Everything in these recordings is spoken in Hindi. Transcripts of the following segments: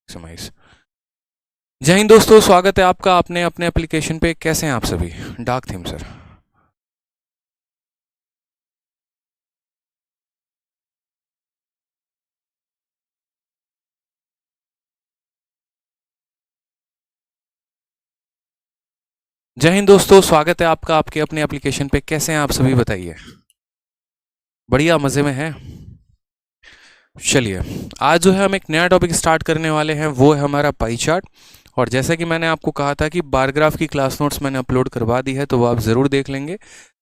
मैक्सिमाइज। जय हिंद दोस्तों, स्वागत है आपका अपने अपने एप्लीकेशन पे। कैसे हैं आप सभी? Dark theme sir. जय हिंद दोस्तों, स्वागत है आपका आपके अपने एप्लीकेशन पे। कैसे हैं आप सभी, बताइए। बढ़िया, मजे में है। चलिए, आज जो है हम एक नया टॉपिक स्टार्ट करने वाले हैं, वो है हमारा पाई चार्ट। और जैसा कि मैंने आपको कहा था कि बारग्राफ की क्लास नोट्स मैंने अपलोड करवा दी है, तो वो आप ज़रूर देख लेंगे।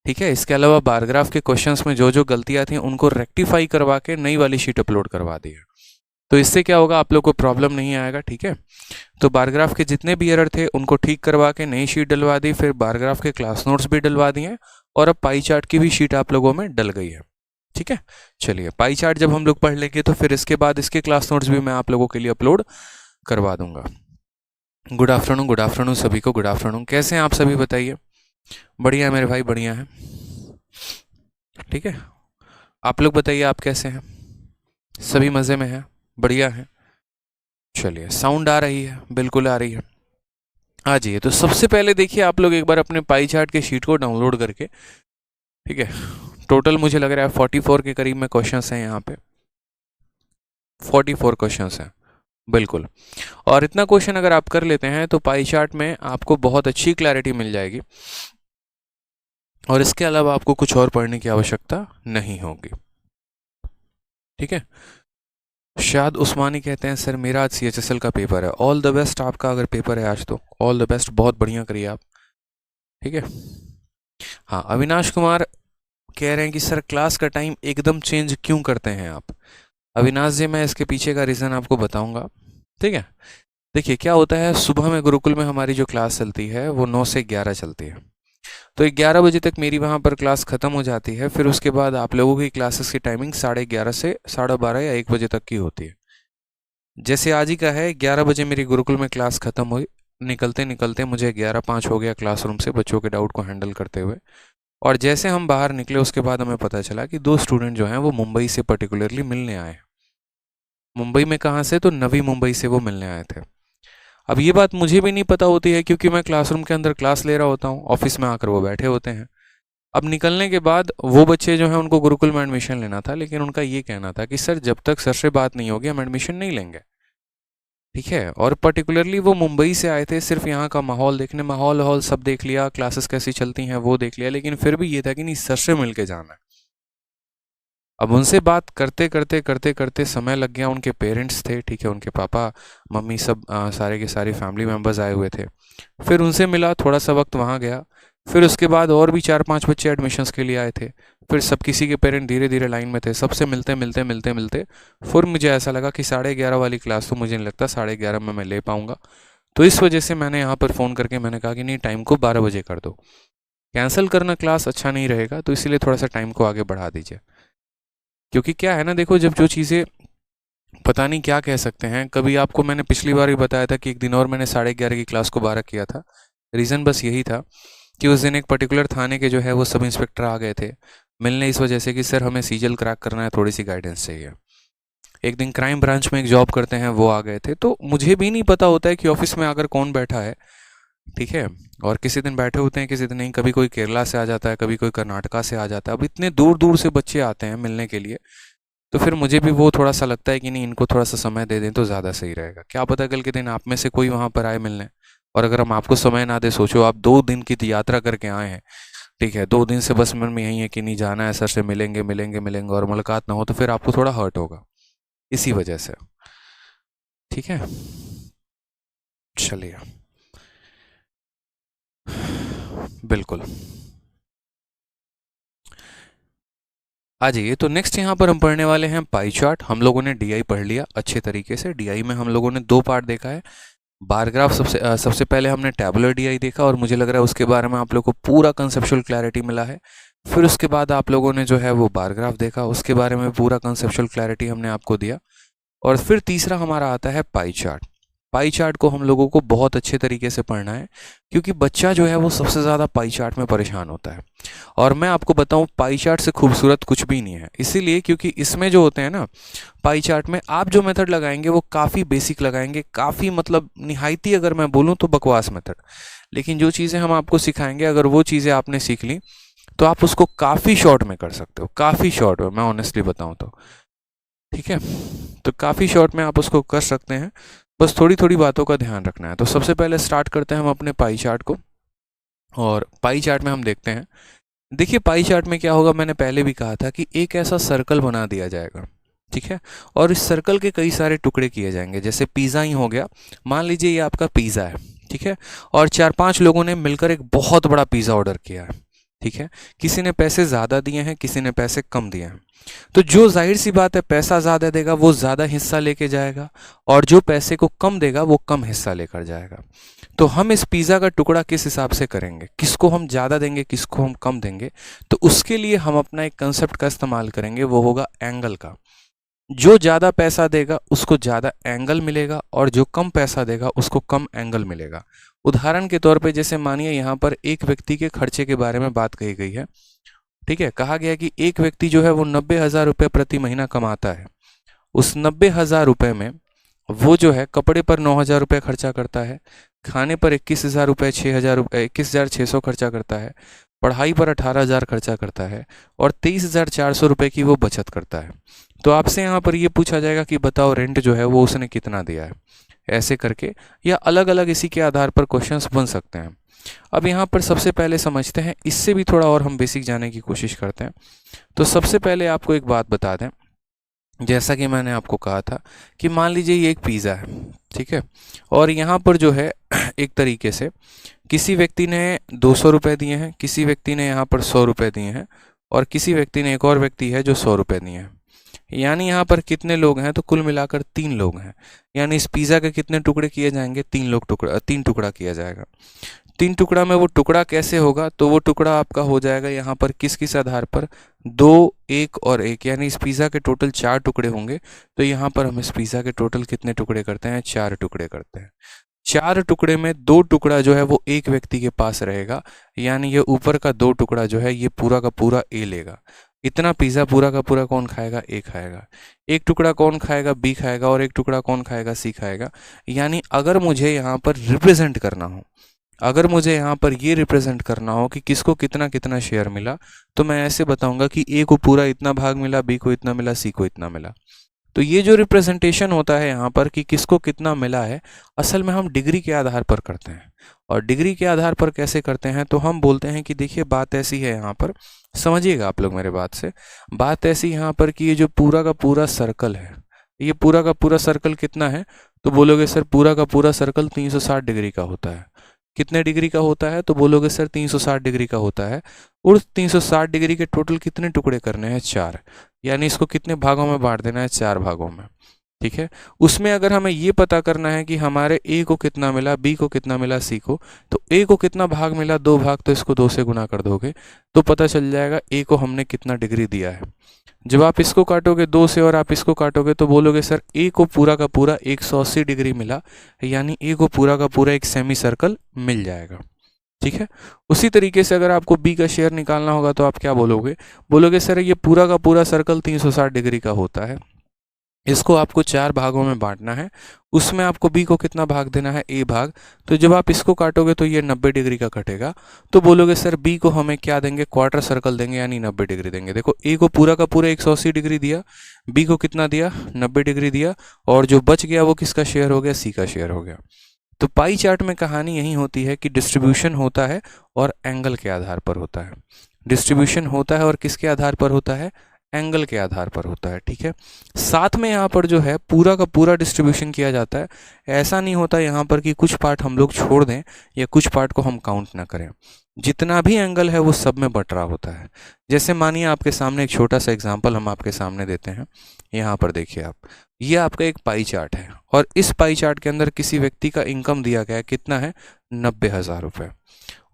ठीक है, इसके अलावा बारग्राफ के क्वेश्चंस में जो जो गलतियां थी उनको रेक्टिफाई करवा के नई वाली शीट अपलोड करवा दी है। तो इससे क्या होगा, आप लोग को प्रॉब्लम नहीं आएगा। ठीक है, तो बारग्राफ के जितने भी एरर थे उनको ठीक करवा के नई शीट डलवा दी, फिर बारग्राफ के क्लास नोट्स भी डलवा दिए, और अब पाई चार्ट की भी शीट आप लोगों में डल गई है। ठीक है, चलिए, पाई चार्ट जब हम लोग पढ़ लेंगे तो फिर इसके बाद इसके क्लास नोट्स भी मैं आप लोगों के लिए अपलोड करवा दूंगा। गुड आफ्टरनून सभी को, गुड आफ्टरनून। कैसे हैं आप सभी, बताइए। बढ़िया है मेरे भाई, बढ़िया है। ठीक है, आप लोग बताइए, आप कैसे हैं? सभी मज़े में हैं? बढ़िया है। चलिए, साउंड आ रही है? बिल्कुल आ रही है। आ जाइए, तो सबसे पहले देखिए आप लोग एक बार अपने पाई चार्ट के शीट को डाउनलोड करके। ठीक है, टोटल मुझे लग रहा है 44 के करीब में क्वेश्चंस हैं यहाँ पे। 44 क्वेश्चंस हैं, बिल्कुल। और इतना क्वेश्चन अगर आप कर लेते हैं तो पाई चार्ट में आपको बहुत अच्छी क्लैरिटी मिल जाएगी, और इसके अलावा आपको कुछ और पढ़ने की आवश्यकता नहीं होगी। ठीक है, शायद उस्मानी कहते हैं सर मेरा आज CHSL का पेपर है। ऑल द बेस्ट, आपका अगर पेपर है आज तो ऑल द बेस्ट, बहुत बढ़िया करिए आप। ठीक है, हाँ, अविनाश कुमार कह रहे हैं कि सर क्लास का टाइम एकदम चेंज क्यों करते हैं आप? अविनाश जी, मैं इसके पीछे का रीज़न आपको बताऊंगा। ठीक है, देखिए क्या होता है, सुबह में गुरुकुल में हमारी जो क्लास चलती है वो 9 से 11 चलती है। तो 11 बजे तक मेरी वहाँ पर क्लास ख़त्म हो जाती है। फिर उसके बाद आप लोगों की क्लासेस की टाइमिंग 11:30 से 12:30 या 1 बजे तक की होती है। जैसे आज ही का है, 11 बजे मेरी गुरुकुल में क्लास ख़त्म हुई। निकलते निकलते मुझे 11:05 हो गया क्लासरूम से बच्चों के डाउट को हैंडल करते हुए। और जैसे हम बाहर निकले उसके बाद हमें पता चला कि 2 स्टूडेंट जो हैं वो मुंबई से पर्टिकुलरली मिलने आए। मुंबई में कहाँ से? तो नवी मुंबई से वो मिलने आए थे। अब ये बात मुझे भी नहीं पता होती है, क्योंकि मैं क्लासरूम के अंदर क्लास ले रहा होता हूँ, ऑफिस में आकर वो बैठे होते हैं। अब निकलने के बाद वो बच्चे जो हैं उनको गुरुकुल में एडमिशन लेना था, लेकिन उनका ये कहना था कि सर जब तक सर से बात नहीं होगी हम एडमिशन नहीं लेंगे। ठीक है, और पर्टिकुलरली वो मुंबई से आए थे सिर्फ यहाँ का माहौल देखने। माहौल हॉल सब देख लिया, क्लासेस कैसी चलती हैं वो देख लिया, लेकिन फिर भी ये था कि नहीं, सर से मिल के जाना है। अब उनसे बात करते करते करते करते समय लग गया। उनके पेरेंट्स थे, ठीक है, उनके पापा मम्मी सब सारे के सारे फैमिली मेम्बर्स आए हुए थे। फिर उनसे मिला, थोड़ा सा वक्त वहाँ गया। फिर उसके बाद और भी 4-5 बच्चे एडमिशन्स के लिए आए थे। फिर सब किसी के पेरेंट धीरे धीरे लाइन में थे, सबसे मिलते मिलते मिलते मिलते फिर मुझे ऐसा लगा कि 11:30 वाली क्लास तो मुझे नहीं लगता 11:30 में मैं ले पाऊँगा। तो इस वजह से मैंने यहाँ पर फ़ोन करके मैंने कहा कि नहीं, टाइम को 12 बजे कर दो। कैंसिल करना क्लास अच्छा नहीं रहेगा, तो इसीलिए थोड़ा सा टाइम को आगे बढ़ा दीजिए। क्योंकि क्या है ना, देखो, जब जो चीज़ें पता नहीं क्या कह सकते हैं, कभी आपको मैंने पिछली बार भी बताया था कि एक दिन और मैंने 11:30 की क्लास को 12 किया था। रीज़न बस यही था कि उस दिन एक पर्टिकुलर थाने के जो है वो सब इंस्पेक्टर आ गए थे मिलने, इस वजह से कि सर हमें सीजल क्रैक करना है, थोड़ी सी गाइडेंस चाहिए। एक दिन क्राइम ब्रांच में एक जॉब करते हैं वो आ गए थे। तो मुझे भी नहीं पता होता है कि ऑफिस में आकर कौन बैठा है। ठीक है, और किसी दिन बैठे होते हैं, किसी दिन नहीं। कभी कोई केरला से आ जाता है, कभी कोई कर्नाटका से आ जाता है। अब इतने दूर दूर से बच्चे आते हैं मिलने के लिए, तो फिर मुझे भी वो थोड़ा सा लगता है कि नहीं, इनको थोड़ा सा समय दे दें तो ज़्यादा सही रहेगा। क्या पता कल के दिन आप में से कोई वहाँ पर आए मिलने, और अगर हम आपको समय ना दे, सोचो आप 2 दिन की यात्रा करके आए हैं। ठीक है, 2 दिन से बस मन में यही है कि नहीं, जाना है सर से, मिलेंगे मिलेंगे मिलेंगे, और मुलाकात ना हो तो फिर आपको थोड़ा हर्ट होगा, इसी वजह से। ठीक है, चलिए, बिल्कुल, आ जाइए। तो नेक्स्ट यहाँ पर हम पढ़ने वाले हैं पाई चार्ट। हम लोगों ने डीआई पढ़ लिया अच्छे तरीके से। डीआई में हम लोगों ने 2 पार्ट देखा है। बार ग्राफ सबसे पहले हमने टैबुलर डीआई देखा, और मुझे लग रहा है उसके बारे में आप लोगों को पूरा कंसेप्चुअल क्लैरिटी मिला है। फिर उसके बाद आप लोगों ने जो है वो बार ग्राफ देखा, उसके बारे में पूरा कंसेप्चुअल क्लैरिटी हमने आपको दिया। और फिर तीसरा हमारा आता है पाई चार्ट। पाई चार्ट को हम लोगों को बहुत अच्छे तरीके से पढ़ना है, क्योंकि बच्चा जो है वो सबसे ज़्यादा पाई चार्ट में परेशान होता है। और मैं आपको बताऊं, पाई चार्ट से खूबसूरत कुछ भी नहीं है, इसीलिए क्योंकि इसमें जो होते हैं ना, पाई चार्ट में आप जो मेथड लगाएंगे वो काफ़ी बेसिक लगाएंगे, काफ़ी मतलब निहायती अगर मैं बोलूँ तो बकवास मेथड। लेकिन जो चीज़ें हम आपको सिखाएंगे, अगर वो चीज़ें आपने सीख ली तो आप उसको काफ़ी शॉर्ट में कर सकते हो, काफ़ी शॉर्ट में, मैं ऑनेस्टली बताऊं तो। ठीक है, तो काफ़ी शॉर्ट में आप उसको कर सकते हैं, बस थोड़ी थोड़ी बातों का ध्यान रखना है। तो सबसे पहले स्टार्ट करते हैं हम अपने पाई चार्ट को, और पाई चार्ट में हम देखते हैं। देखिए पाई चार्ट में क्या होगा, मैंने पहले भी कहा था कि एक ऐसा सर्कल बना दिया जाएगा, ठीक है, और इस सर्कल के कई सारे टुकड़े किए जाएंगे। जैसे पिज़्ज़ा ही हो गया, मान लीजिए ये आपका पिज़्ज़ा है, ठीक है, और 4-5 लोगों ने मिलकर एक बहुत बड़ा पिज़्ज़ा ऑर्डर किया है, ठीक है। किसी ने पैसे ज़्यादा दिए हैं, किसी ने पैसे कम दिए हैं। तो जो जाहिर सी बात है पैसा ज़्यादा देगा वो ज़्यादा हिस्सा लेके जाएगा, और जो पैसे को कम देगा वो कम हिस्सा लेकर जाएगा। तो हम इस पिज़्ज़ा का टुकड़ा किस हिसाब से करेंगे, किसको हम ज़्यादा देंगे, किसको हम कम देंगे, तो उसके लिए हम अपना एक कंसेप्ट का इस्तेमाल करेंगे, वो होगा एंगल का। जो ज़्यादा पैसा देगा उसको ज़्यादा एंगल मिलेगा, और जो कम पैसा देगा उसको कम एंगल मिलेगा। उदाहरण के तौर पे जैसे मानिए यहाँ पर एक व्यक्ति के खर्चे के बारे में बात कही गई है, ठीक है। कहा गया कि एक व्यक्ति जो है वो 90,000 रुपये प्रति महीना कमाता है। उस 90,000 रुपये में वो जो है कपड़े पर 9,000 रुपये खर्चा करता है, खाने पर 21,000 रुपये 6,000 रुपये 21,600 खर्चा करता है, पढ़ाई पर 18,000 खर्चा करता है, और 23,400 रुपये की वो बचत करता है। तो आपसे यहाँ पर ये पूछा जाएगा कि बताओ रेंट जो है वो उसने कितना दिया है, ऐसे करके, या अलग अलग इसी के आधार पर क्वेश्चंस बन सकते हैं। अब यहाँ पर सबसे पहले समझते हैं, इससे भी थोड़ा और हम बेसिक जाने की कोशिश करते हैं। तो सबसे पहले आपको एक बात बता दें, जैसा कि मैंने आपको कहा था कि मान लीजिए ये एक पिज़्ज़ा है, ठीक है, और यहाँ पर जो है एक तरीके से किसी व्यक्ति ने 200 रुपये दिए हैं, किसी व्यक्ति ने यहाँ पर 100 रुपये दिए हैं, और किसी व्यक्ति ने, एक और व्यक्ति है जो 100 रुपये दिए हैं। यानी यहाँ पर कितने लोग हैं, तो कुल मिलाकर 3 लोग हैं। यानी इस पिज़्ज़ा के कितने टुकड़े किए जाएंगे, 3 टुकड़ा किया जाएगा। 3 टुकड़ा में वो टुकड़ा कैसे होगा, तो वो टुकड़ा आपका हो जाएगा यहाँ पर किस किस आधार पर, 2, 1 और 1, यानी इस पिज़्ज़ा के टोटल 4 टुकड़े होंगे। तो यहाँ पर हम इस पिज़्ज़ा के टोटल कितने टुकड़े करते हैं, 4 टुकड़े करते हैं। 4 टुकड़े में 2 टुकड़ा जो है वो एक व्यक्ति के पास रहेगा, यानी ये ऊपर का 2 टुकड़ा जो है ये पूरा का पूरा ए लेगा। इतना पिज़्ज़ा पूरा का पूरा कौन खाएगा, ए खाएगा। एक टुकड़ा कौन खाएगा, बी खाएगा, और एक टुकड़ा कौन खाएगा, सी खाएगा। यानी अगर मुझे यहाँ पर रिप्रेजेंट करना हो, अगर मुझे यहाँ पर ये रिप्रेजेंट करना हो कि किसको कितना कितना शेयर मिला, तो मैं ऐसे बताऊंगा कि ए को पूरा इतना भाग मिला, बी को इतना मिला, सी को इतना मिला। तो ये जो रिप्रेजेंटेशन होता है यहाँ पर कि किसको कितना मिला है, असल में हम डिग्री के आधार पर करते हैं। और डिग्री के आधार पर कैसे करते हैं, तो हम बोलते हैं कि देखिए बात ऐसी है, यहाँ पर समझिएगा आप लोग मेरे बात से, बात ऐसी यहाँ पर कि ये जो पूरा का पूरा सर्कल है, ये पूरा का पूरा सर्कल कितना है, तो बोलोगे सर पूरा का पूरा सर्कल 360 डिग्री का होता है। कितने डिग्री का होता है, तो बोलोगे सर 360 डिग्री का होता है। और 360 डिग्री के टोटल कितने टुकड़े करने हैं, 4। यानी इसको कितने भागों में बांट देना है, 4 भागों में, ठीक है। उसमें अगर हमें ये पता करना है कि हमारे ए को कितना मिला, बी को कितना मिला, सी को, तो ए को कितना भाग मिला, 2 भाग, तो इसको 2 से गुना कर दोगे तो पता चल जाएगा ए को हमने कितना डिग्री दिया है। जब आप इसको काटोगे 2 से और आप इसको काटोगे तो बोलोगे सर ए को पूरा का पूरा 180 डिग्री मिला, यानी ए को पूरा का पूरा एक सेमी सर्कल मिल जाएगा, ठीक है। उसी तरीके से अगर आपको बी का शेयर निकालना होगा तो आप क्या बोलोगे, बोलोगे सर ये पूरा का पूरा सर्कल 360 डिग्री का होता है, इसको आपको 4 भागों में बांटना है, उसमें आपको बी को कितना भाग देना है, ए भाग। तो जब आप इसको काटोगे तो ये 90 डिग्री का कटेगा, तो बोलोगे सर बी को हमें क्या देंगे, क्वार्टर सर्कल देंगे, यानी 90 डिग्री देंगे। देखो ए को पूरा का पूरा 180 डिग्री दिया, बी को कितना दिया, 90 डिग्री दिया, और जो बच गया वो किसका शेयर हो गया, सी का शेयर हो गया। तो पाई चार्ट में कहानी यही होती है कि डिस्ट्रीब्यूशन होता है और एंगल के आधार पर होता है। डिस्ट्रीब्यूशन होता है और किसके आधार पर होता है, एंगल के आधार पर होता है, ठीक है। साथ में यहाँ पर जो है पूरा का पूरा डिस्ट्रीब्यूशन किया जाता है। ऐसा नहीं होता यहाँ पर कि कुछ पार्ट हम लोग छोड़ दें या कुछ पार्ट को हम काउंट ना करें। जितना भी एंगल है वो सब में बट रहा होता है। जैसे मानिए आपके सामने एक छोटा सा एग्जांपल हम आपके सामने देते हैं। यहाँ पर देखिए आप, ये आपका एक पाई चार्ट है और इस पाई चार्ट के अंदर किसी व्यक्ति का इनकम दिया गया है, कितना है, 90,000 रुपये।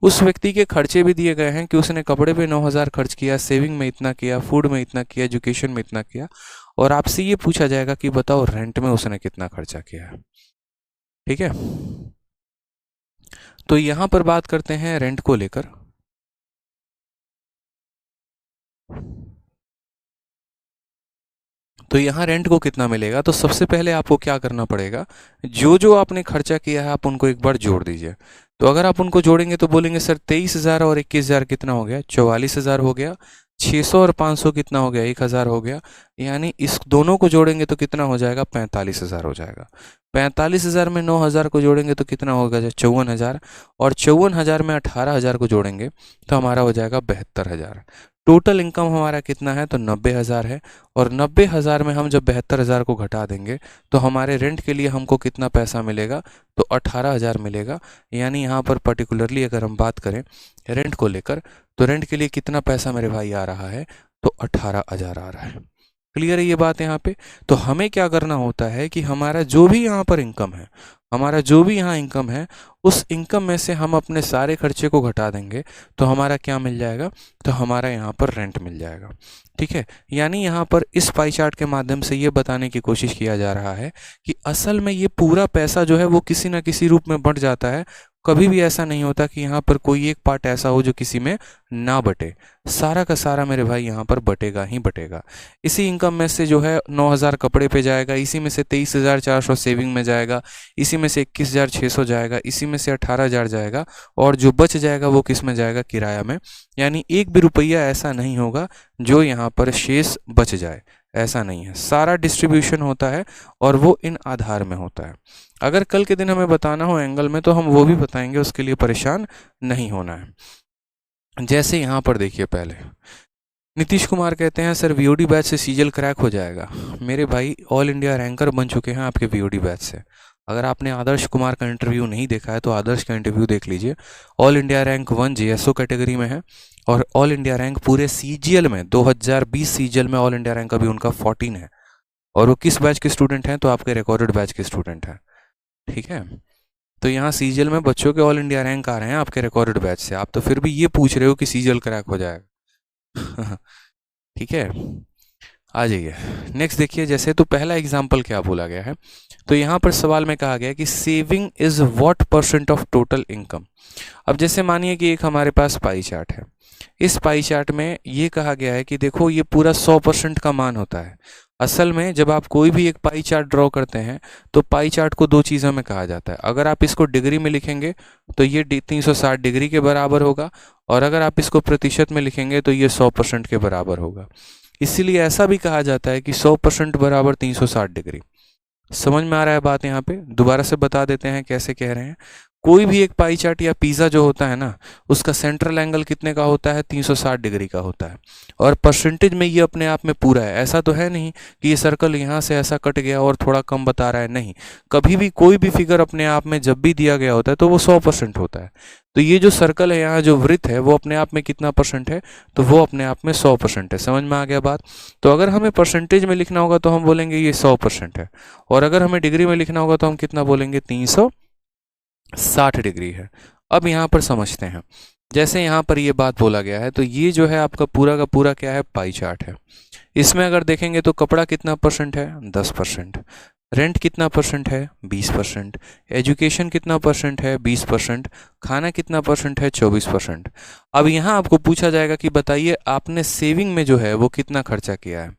उस व्यक्ति के खर्चे भी दिए गए हैं कि उसने कपड़े पे 9,000 खर्च किया, सेविंग में इतना किया, फूड में इतना किया, एजुकेशन में इतना किया, और आपसे ये पूछा जाएगा कि बताओ रेंट में उसने कितना खर्चा किया है। ठीक है, तो यहां पर बात करते हैं रेंट को लेकर। तो यहाँ रेंट को कितना मिलेगा, तो सबसे पहले आपको क्या करना पड़ेगा, जो जो आपने खर्चा किया है आप उनको एक बार जोड़ दीजिए। तो अगर आप उनको जोड़ेंगे तो बोलेंगे सर 23,000 और 21,000 कितना हो गया, 44,000 हो गया। 600 और 500 कितना हो गया, 1,000 हो गया। यानी इस दोनों को जोड़ेंगे तो कितना हो जाएगा, 45,000 हो जाएगा। 45,000 में 9,000 को जोड़ेंगे तो कितना होगा, 54,000। और 54,000 में 18,000 को जोड़ेंगे तो हमारा हो जाएगा 72,000। टोटल इनकम हमारा कितना है, तो 90,000 है। और 90,000 में हम जब 72,000 को घटा देंगे तो हमारे रेंट के लिए हमको कितना पैसा मिलेगा, तो 18,000 मिलेगा। यानी यहाँ पर पर्टिकुलरली अगर हम बात करें रेंट को लेकर, तो रेंट के लिए कितना पैसा मेरे भाई आ रहा है, तो 18,000 आ रहा है। क्लियर है ये बात यहाँ पे। तो हमें क्या करना होता है कि हमारा जो भी यहाँ पर इनकम है, हमारा जो भी यहाँ इनकम है, उस इनकम में से हम अपने सारे खर्चे को घटा देंगे तो हमारा क्या मिल जाएगा, तो हमारा यहाँ पर रेंट मिल जाएगा। ठीक है, यानी यहाँ पर इस पाई चार्ट के माध्यम से ये बताने की कोशिश किया जा रहा है कि असल में ये पूरा पैसा जो है वो किसी ना किसी रूप में बंट जाता है। कभी भी ऐसा नहीं होता कि यहाँ पर कोई एक पार्ट ऐसा हो जो किसी में ना बटे। सारा का सारा मेरे भाई यहाँ पर बटेगा ही बटेगा। इसी इनकम में से जो है 9,000 कपड़े पे जाएगा, इसी में से 23,400 सेविंग में जाएगा, इसी में से 21,600 जाएगा, इसी में से 18,000 जाएगा, और जो बच जाएगा वो किस में जाएगा, किराया में। यानी एक भी रुपया ऐसा नहीं होगा जो यहाँ पर शेष बच जाए, ऐसा नहीं है। सारा डिस्ट्रीब्यूशन होता है और वो इन आधार में होता है। अगर कल के दिन हमें बताना हो एंगल में तो हम वो भी बताएंगे, उसके लिए परेशान नहीं होना है। जैसे यहाँ पर देखिए, पहले नीतीश कुमार कहते हैं सर वीओडी बैच से सीजल क्रैक हो जाएगा। मेरे भाई ऑल इंडिया रैंकर बन चुके हैं आपके वीओडी बैच से। अगर आपने आदर्श कुमार का इंटरव्यू नहीं देखा है तो आदर्श का इंटरव्यू देख लीजिए। All India rank 1 GSO category में है, और ऑल इंडिया रैंक पूरे सीजीएल में 2020 सीजीएल में ऑल इंडिया रैंक अभी उनका 14 है। और वो किस बैच के स्टूडेंट हैं, तो आपके रिकॉर्डेड बैच के स्टूडेंट हैं। ठीक है, तो यहाँ सीजीएल में बच्चों के ऑल इंडिया रैंक आ रहे हैं आपके रिकॉर्डेड बैच से, आप तो फिर भी ये पूछ रहे हो कि सीजीएल क्रैक हो जाएगा। ठीक है, आ जाइए नेक्स्ट देखिए। जैसे तो पहला एग्जाम्पल क्या बोला गया है, तो यहाँ पर सवाल में कहा गया है कि saving is what percent of total income. अब जैसे मानिए कि एक हमारे पास पाई चार्ट है, इस पाई चार्ट में ये कहा गया है कि देखो ये पूरा 100% का मान होता है। असल में जब आप कोई भी एक पाई चार्ट ड्रॉ करते हैं तो पाई चार्ट को दो चीज़ों में कहा जाता है। अगर आप इसको डिग्री में लिखेंगे तो ये 360 डिग्री के बराबर होगा, और अगर आप इसको प्रतिशत में लिखेंगे तो ये 100% के बराबर होगा। इसीलिए ऐसा भी कहा जाता है कि 100% बराबर 360 डिग्री। समझ में आ रहा है बात यहाँ पे? दोबारा से बता देते हैं कैसे कह रहे हैं। कोई भी एक पाई चार्ट या पिज़्ज़ा जो होता है ना, उसका सेंट्रल एंगल कितने का होता है, 360 डिग्री का होता है। और परसेंटेज में ये अपने आप में पूरा है। ऐसा तो है नहीं कि ये सर्कल यहाँ से ऐसा कट गया और थोड़ा कम बता रहा है, नहीं। कभी भी कोई भी फिगर अपने आप में जब भी दिया गया होता है तो वो 100% होता है। तो ये जो सर्कल है यहाँ, जो वृत्त है, वो अपने आप में कितना परसेंट है, तो वो अपने आप में 100% है। समझ में आ गया बात? तो अगर हमें परसेंटेज में लिखना होगा तो हम बोलेंगे ये 100% है, और अगर हमें डिग्री में लिखना होगा तो हम कितना बोलेंगे, 360 डिग्री है। अब यहाँ पर समझते हैं, जैसे यहाँ पर ये बात बोला गया है, तो ये जो है आपका पूरा का पूरा क्या है, पाई चार्ट है। इसमें अगर देखेंगे तो कपड़ा कितना परसेंट है, 10%। रेंट कितना परसेंट है, 20%। एजुकेशन कितना परसेंट है, 20%। खाना कितना परसेंट है, 24%। अब यहाँ आपको पूछा जाएगा कि बताइए आपने सेविंग में जो है वो कितना खर्चा किया है।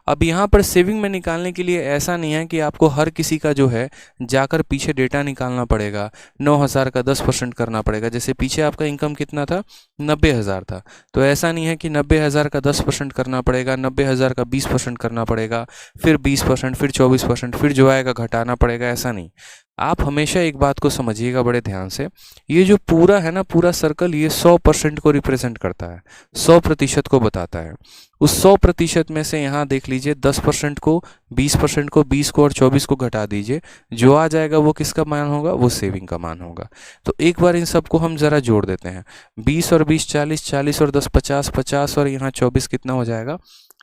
अब यहाँ पर सेविंग में निकालने के लिए ऐसा नहीं है कि आपको हर किसी का जो है जाकर पीछे डेटा निकालना पड़ेगा, 9,000 का 10% करना पड़ेगा। जैसे पीछे आपका इनकम कितना था, 90,000 था, तो ऐसा नहीं है कि 90,000 का 10% करना पड़ेगा, 90,000 का 20% करना पड़ेगा, फिर 20%, फिर 24%, फिर जो आएगा घटाना पड़ेगा, ऐसा नहीं। आप हमेशा एक बात को समझिएगा बड़े ध्यान से, ये जो पूरा है ना, पूरा सर्कल, ये 100% को रिप्रेजेंट करता है, 100% को बताता है। उस 100% में से यहाँ देख लीजिए 10% को, 20% को, 20 को और 24 को घटा दीजिए, जो आ जाएगा वो किसका मान होगा, वो सेविंग का मान होगा। तो एक बार इन सबको हम ज़रा जोड़ देते हैं। 20 और 20 40, 40 और 10 50, 50 और यहाँ 24 कितना हो जाएगा,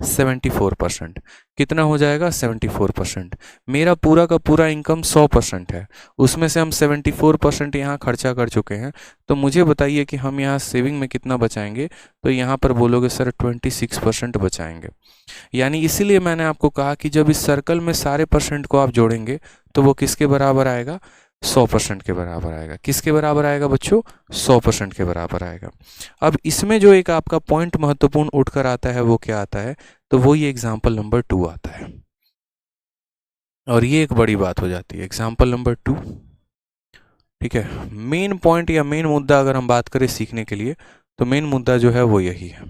74%। कितना हो जाएगा, 74%। मेरा पूरा का पूरा इनकम 100% है, उसमें से हम 74% यहाँ खर्चा कर चुके हैं। तो मुझे बताइए कि हम यहाँ सेविंग में कितना बचाएंगे, तो यहाँ पर बोलोगे सर 26% बचाएंगे। यानी इसीलिए मैंने आपको कहा कि जब इस सर्कल में सारे परसेंट को आप जोड़ेंगे तो वो किसके बराबर आएगा, 100% के बराबर आएगा। किसके बराबर आएगा बच्चों? 100% के बराबर आएगा। अब इसमें जो एक आपका पॉइंट महत्वपूर्ण उठकर आता है वो क्या आता है? तो वो ये एग्जाम्पल नंबर 2 आता है, और ये एक बड़ी बात हो जाती है, एग्जाम्पल नंबर 2। ठीक है, मेन पॉइंट या मेन मुद्दा अगर हम बात करें सीखने के लिए, तो मेन मुद्दा जो है वो यही है।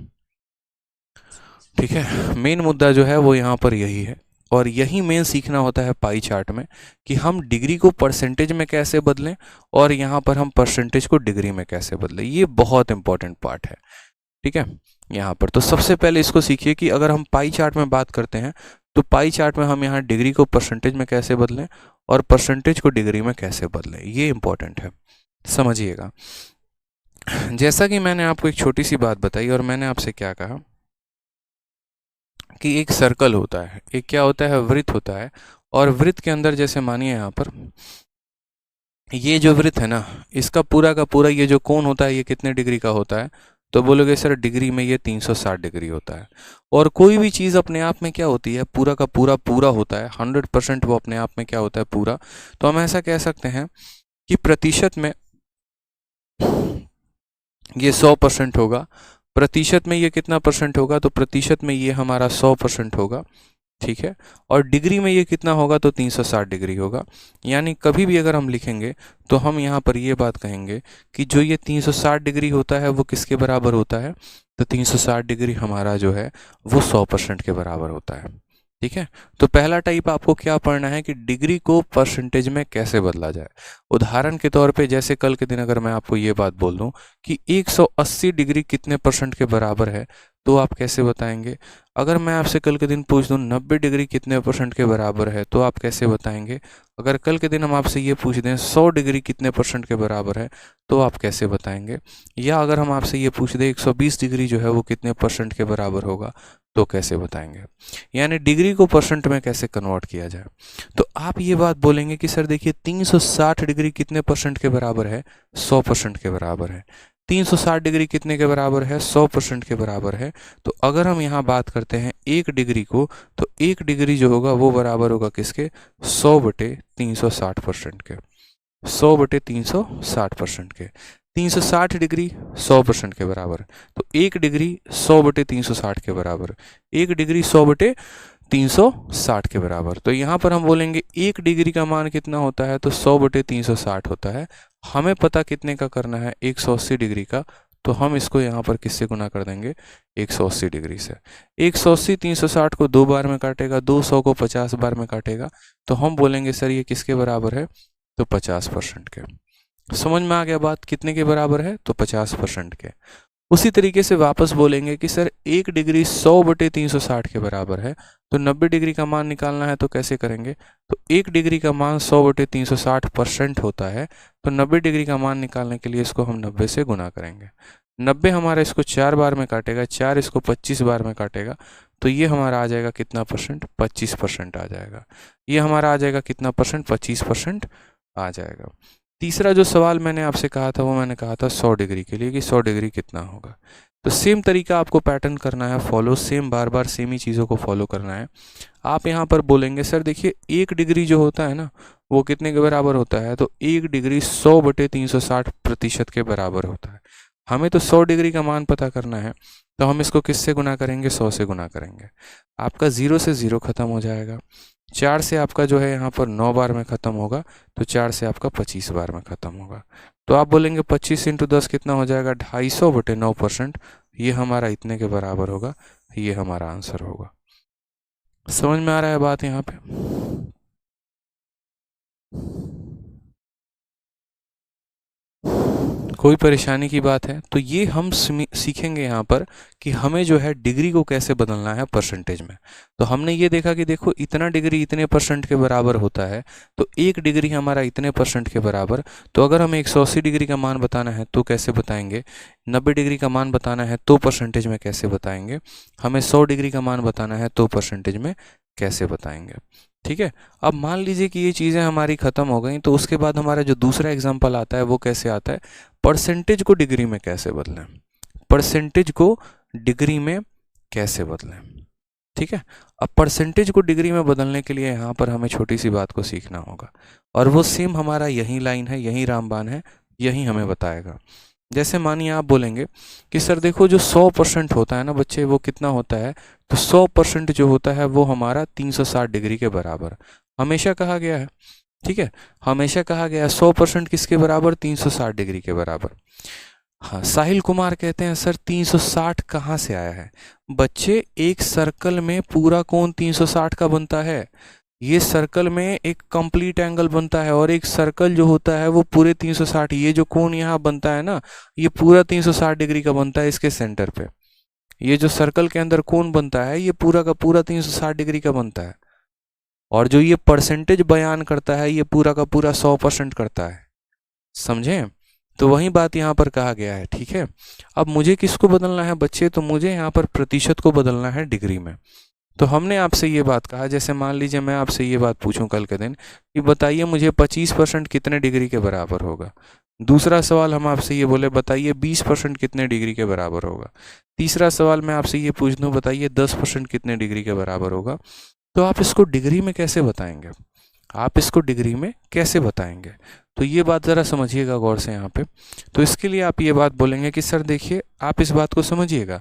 ठीक है, मेन मुद्दा जो है वो यहाँ पर यही है, और यही मेन सीखना होता है पाई चार्ट में, कि हम डिग्री को परसेंटेज में कैसे बदलें और यहाँ पर हम परसेंटेज को डिग्री में कैसे बदलें। ये बहुत इंपॉर्टेंट पार्ट है। ठीक है, यहाँ पर तो सबसे पहले इसको सीखिए कि अगर हम पाई चार्ट में बात करते हैं तो पाई चार्ट में हम यहाँ डिग्री को परसेंटेज में कैसे बदलें और परसेंटेज को डिग्री में कैसे बदलें, ये इंपॉर्टेंट है, समझिएगा। जैसा कि मैंने आपको एक छोटी सी बात बताई, और मैंने आपसे क्या कहा कि एक सर्कल होता है, एक क्या होता है, वृत्त होता है, और वृत्त के अंदर जैसे मानिए यहाँ पर ये जो वृत्त है ना, इसका पूरा का पूरा ये जो कोण होता है ये कितने डिग्री का होता है? तो बोलोगे सर डिग्री में ये 360 डिग्री होता है। और कोई भी चीज़ अपने आप में क्या होती है, पूरा का पूरा पूरा होता है, 100% वो अपने आप में क्या होता है, पूरा। तो हम ऐसा कह सकते हैं कि प्रतिशत में ये 100% होगा, प्रतिशत में ये कितना परसेंट होगा, तो प्रतिशत में ये हमारा 100% होगा। ठीक है, और डिग्री में ये कितना होगा, तो 360 डिग्री होगा। यानी कभी भी अगर हम लिखेंगे तो हम यहाँ पर ये बात कहेंगे कि जो ये 360 डिग्री होता है वो किसके बराबर होता है, तो 360 डिग्री हमारा जो है वो 100% के बराबर होता है। ठीक है, तो पहला टाइप आपको क्या पढ़ना है कि डिग्री को परसेंटेज में कैसे बदला जाए। उदाहरण के तौर पे जैसे कल के दिन अगर मैं आपको ये बात बोल दूं कि 180 डिग्री कितने परसेंट के बराबर है, तो आप कैसे बताएंगे? अगर मैं आपसे कल के दिन पूछ दूं 90 डिग्री कितने परसेंट के बराबर है, तो आप कैसे बताएंगे? अगर कल के दिन हम आपसे ये पूछ दें 100 डिग्री कितने परसेंट के बराबर है, तो आप कैसे बताएंगे? या अगर हम आपसे ये पूछ दें 120 डिग्री जो है वो कितने परसेंट के बराबर होगा, तो कैसे बताएंगे? यानी डिग्री को परसेंट में कैसे कन्वर्ट किया जाए। तो आप ये बात बोलेंगे कि सर देखिए 360 डिग्री कितने परसेंट के बराबर है, 100% के बराबर है। 360 डिग्री कितने के बराबर है, 100% के बराबर है। तो अगर हम यहाँ बात करते हैं 1 डिग्री को, तो 1 डिग्री जो होगा वो बराबर होगा किसके, 100/360% के, 100/360% के। 360 डिग्री 100% के बराबर, तो 1 डिग्री 100/360 के बराबर, 1 डिग्री 100/360 के बराबर। तो यहाँ पर हम बोलेंगे 1 डिग्री का मान कितना होता है, तो 100/360 होता है। हमें पता कितने का करना है, 180 डिग्री का, तो हम इसको यहाँ पर किससे गुना कर देंगे, 180 डिग्री से। 180 360 को 2 बार में काटेगा, 200 को 50 बार में काटेगा, तो हम बोलेंगे सर ये किसके बराबर है, तो 50% के। समझ में आ गया बात, कितने के बराबर है, तो 50% के। उसी तरीके से वापस बोलेंगे कि सर 1 डिग्री 100/360 के बराबर है, तो 90 डिग्री का मान निकालना है, तो कैसे करेंगे? तो 1 डिग्री का मान 100/360% होता है, तो 90 डिग्री का मान निकालने के लिए इसको हम 90 से गुना करेंगे। 90 हमारा इसको 4 बार में काटेगा, 4 इसको 25 बार में काटेगा, तो ये हमारा आ जाएगा कितना परसेंट, 25% आ जाएगा। ये हमारा आ जाएगा कितना परसेंट, 25% आ जाएगा। तीसरा जो सवाल मैंने आपसे कहा था वो मैंने कहा था 100 डिग्री के लिए कि 100 डिग्री कितना होगा। तो सेम तरीका आपको पैटर्न करना है फॉलो, सेम बार बार सेम ही चीज़ों को फॉलो करना है। आप यहाँ पर बोलेंगे सर देखिए 1 डिग्री जो होता है ना वो कितने के बराबर होता है, तो 1 डिग्री 100/360% के बराबर होता है। हमें तो 100 डिग्री का मान पता करना है, तो हम इसको किससे गुना करेंगे, 100 से गुना करेंगे। आपका 0 से 0 खत्म हो जाएगा, 4 से आपका जो है यहाँ पर 9 बार में ख़त्म होगा, तो 4 से आपका 25 बार में ख़त्म होगा। तो आप बोलेंगे 25 × 10 कितना हो जाएगा, 250/9%। ये हमारा इतने के बराबर होगा, ये हमारा आंसर होगा। समझ में आ रहा है बात यहाँ पे? कोई परेशानी की बात है? तो ये हम सीखेंगे यहाँ पर कि हमें जो है डिग्री को कैसे बदलना है परसेंटेज में। तो हमने ये देखा कि देखो इतना डिग्री इतने परसेंट के बराबर होता है, तो 1 डिग्री हमारा इतने परसेंट के बराबर। तो अगर हमें 180 डिग्री का मान बताना है तो कैसे बताएंगे, 90 डिग्री का मान बताना है तो परसेंटेज में कैसे बताएंगे, हमें 100 डिग्री का मान बताना है तो परसेंटेज में कैसे बताएंगे। ठीक है, अब मान लीजिए कि ये चीज़ें हमारी ख़त्म हो गई, तो उसके बाद हमारा जो दूसरा एग्जाम्पल आता है वो कैसे आता है, परसेंटेज को डिग्री में कैसे बदलें, परसेंटेज को डिग्री में कैसे बदलें। ठीक है। अब परसेंटेज को डिग्री में बदलने के लिए यहाँ पर हमें छोटी सी बात को सीखना होगा, और वो सेम हमारा यही लाइन है, यही रामबाण है, यही हमें बताएगा। जैसे मानिए आप बोलेंगे कि सर देखो जो 100% होता है ना बच्चे, वो कितना होता है, तो 100% जो होता है वो हमारा 360 डिग्री के बराबर हमेशा कहा गया है। ठीक है, हमेशा कहा गया है 100% किसके बराबर, 360 डिग्री के बराबर। हाँ, साहिल कुमार कहते हैं सर 360 कहाँ से आया है। बच्चे एक सर्कल में पूरा कोण 360 का बनता है, ये सर्कल में एक कंप्लीट एंगल बनता है, और एक सर्कल जो होता है वो पूरे 360, ये जो कोण यहाँ बनता है ना, ये पूरा 360 डिग्री का बनता है इसके सेंटर पे। ये जो सर्कल के अंदर कोण बनता है ये पूरा का पूरा 360 डिग्री का बनता है, और जो ये परसेंटेज बयान करता है ये पूरा का पूरा 100% करता है। समझे? तो वही बात यहाँ पर कहा गया है। ठीक है, अब मुझे किसको बदलना है बच्चे, तो मुझे यहाँ पर प्रतिशत को बदलना है डिग्री में। तो हमने आपसे ये बात कहा, जैसे मान लीजिए मैं आपसे ये बात पूछूं कल के दिन कि बताइए मुझे 25% कितने डिग्री के बराबर होगा। दूसरा सवाल हम आपसे ये बोले बताइए 20% कितने डिग्री के बराबर होगा। तीसरा सवाल मैं आपसे ये पूछ दूं बताइए 10% कितने डिग्री के बराबर होगा। तो आप इसको डिग्री में कैसे बताएंगे, आप इसको डिग्री में कैसे बताएंगे, तो ये बात ज़रा समझिएगा गौर से यहाँ पे। तो इसके लिए आप ये बात बोलेंगे कि सर देखिए आप इस बात को समझिएगा,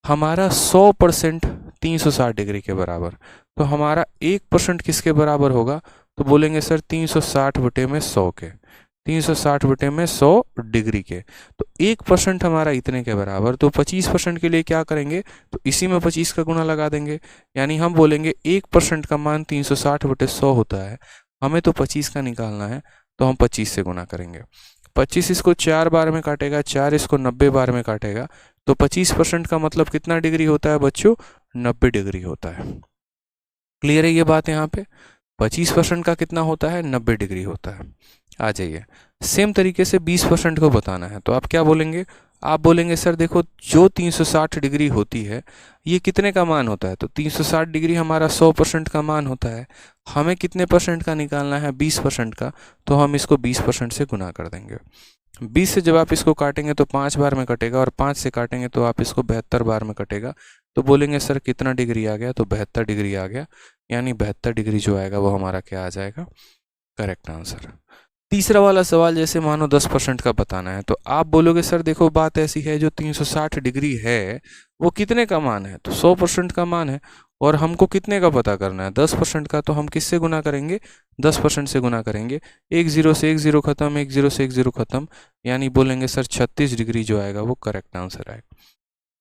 हमारा 100% 360 डिग्री के बराबर, तो हमारा 1% किसके बराबर होगा, तो बोलेंगे सर 360 बटे में 100 के, 360 बटे में 100 डिग्री के, तो 1% हमारा इतने के बराबर। तो 25% के लिए क्या करेंगे, तो इसी में 25 का गुना लगा देंगे, यानी हम बोलेंगे 1% का मान 360 बटे 100 होता है, हमें तो 25 का निकालना है, तो हम 25 से गुना करेंगे। 25 इसको 4 बार में काटेगा, 4 इसको 90 बार में काटेगा, तो 25% का मतलब कितना डिग्री होता है बच्चों, 90 डिग्री होता है। क्लियर है ये बात यहाँ पे, 25% का कितना होता है, 90 डिग्री होता है। आ जाइए, सेम तरीके से 20% को बताना है, तो आप क्या बोलेंगे, आप बोलेंगे सर देखो जो 360 डिग्री होती है ये कितने का मान होता है, तो 360 डिग्री हमारा 100% का मान होता है, हमें कितने परसेंट का निकालना है, 20% का, तो हम इसको 20% से गुना कर देंगे। 20 से जब आप इसको काटेंगे तो 5 बार में कटेगा, और 5 से काटेंगे तो आप इसको 72 बार में कटेगा, तो बोलेंगे सर कितना डिग्री आ गया, तो 72 डिग्री आ गया, यानी 72 डिग्री जो आएगा वो हमारा क्या आ जाएगा, करेक्ट आंसर। तीसरा वाला सवाल जैसे मानो 10% का बताना है, तो आप बोलोगे सर देखो बात ऐसी है जो 360 डिग्री है वो कितने का मान है, तो 100% का मान है, और हमको कितने का पता करना है, 10% का, तो हम किससे गुना करेंगे, 10% से गुना करेंगे। एक जीरो से एक जीरो खत्म, एक जीरो से एक जीरो खत्म, यानी बोलेंगे सर 36 डिग्री जो आएगा वो करेक्ट आंसर आएगा।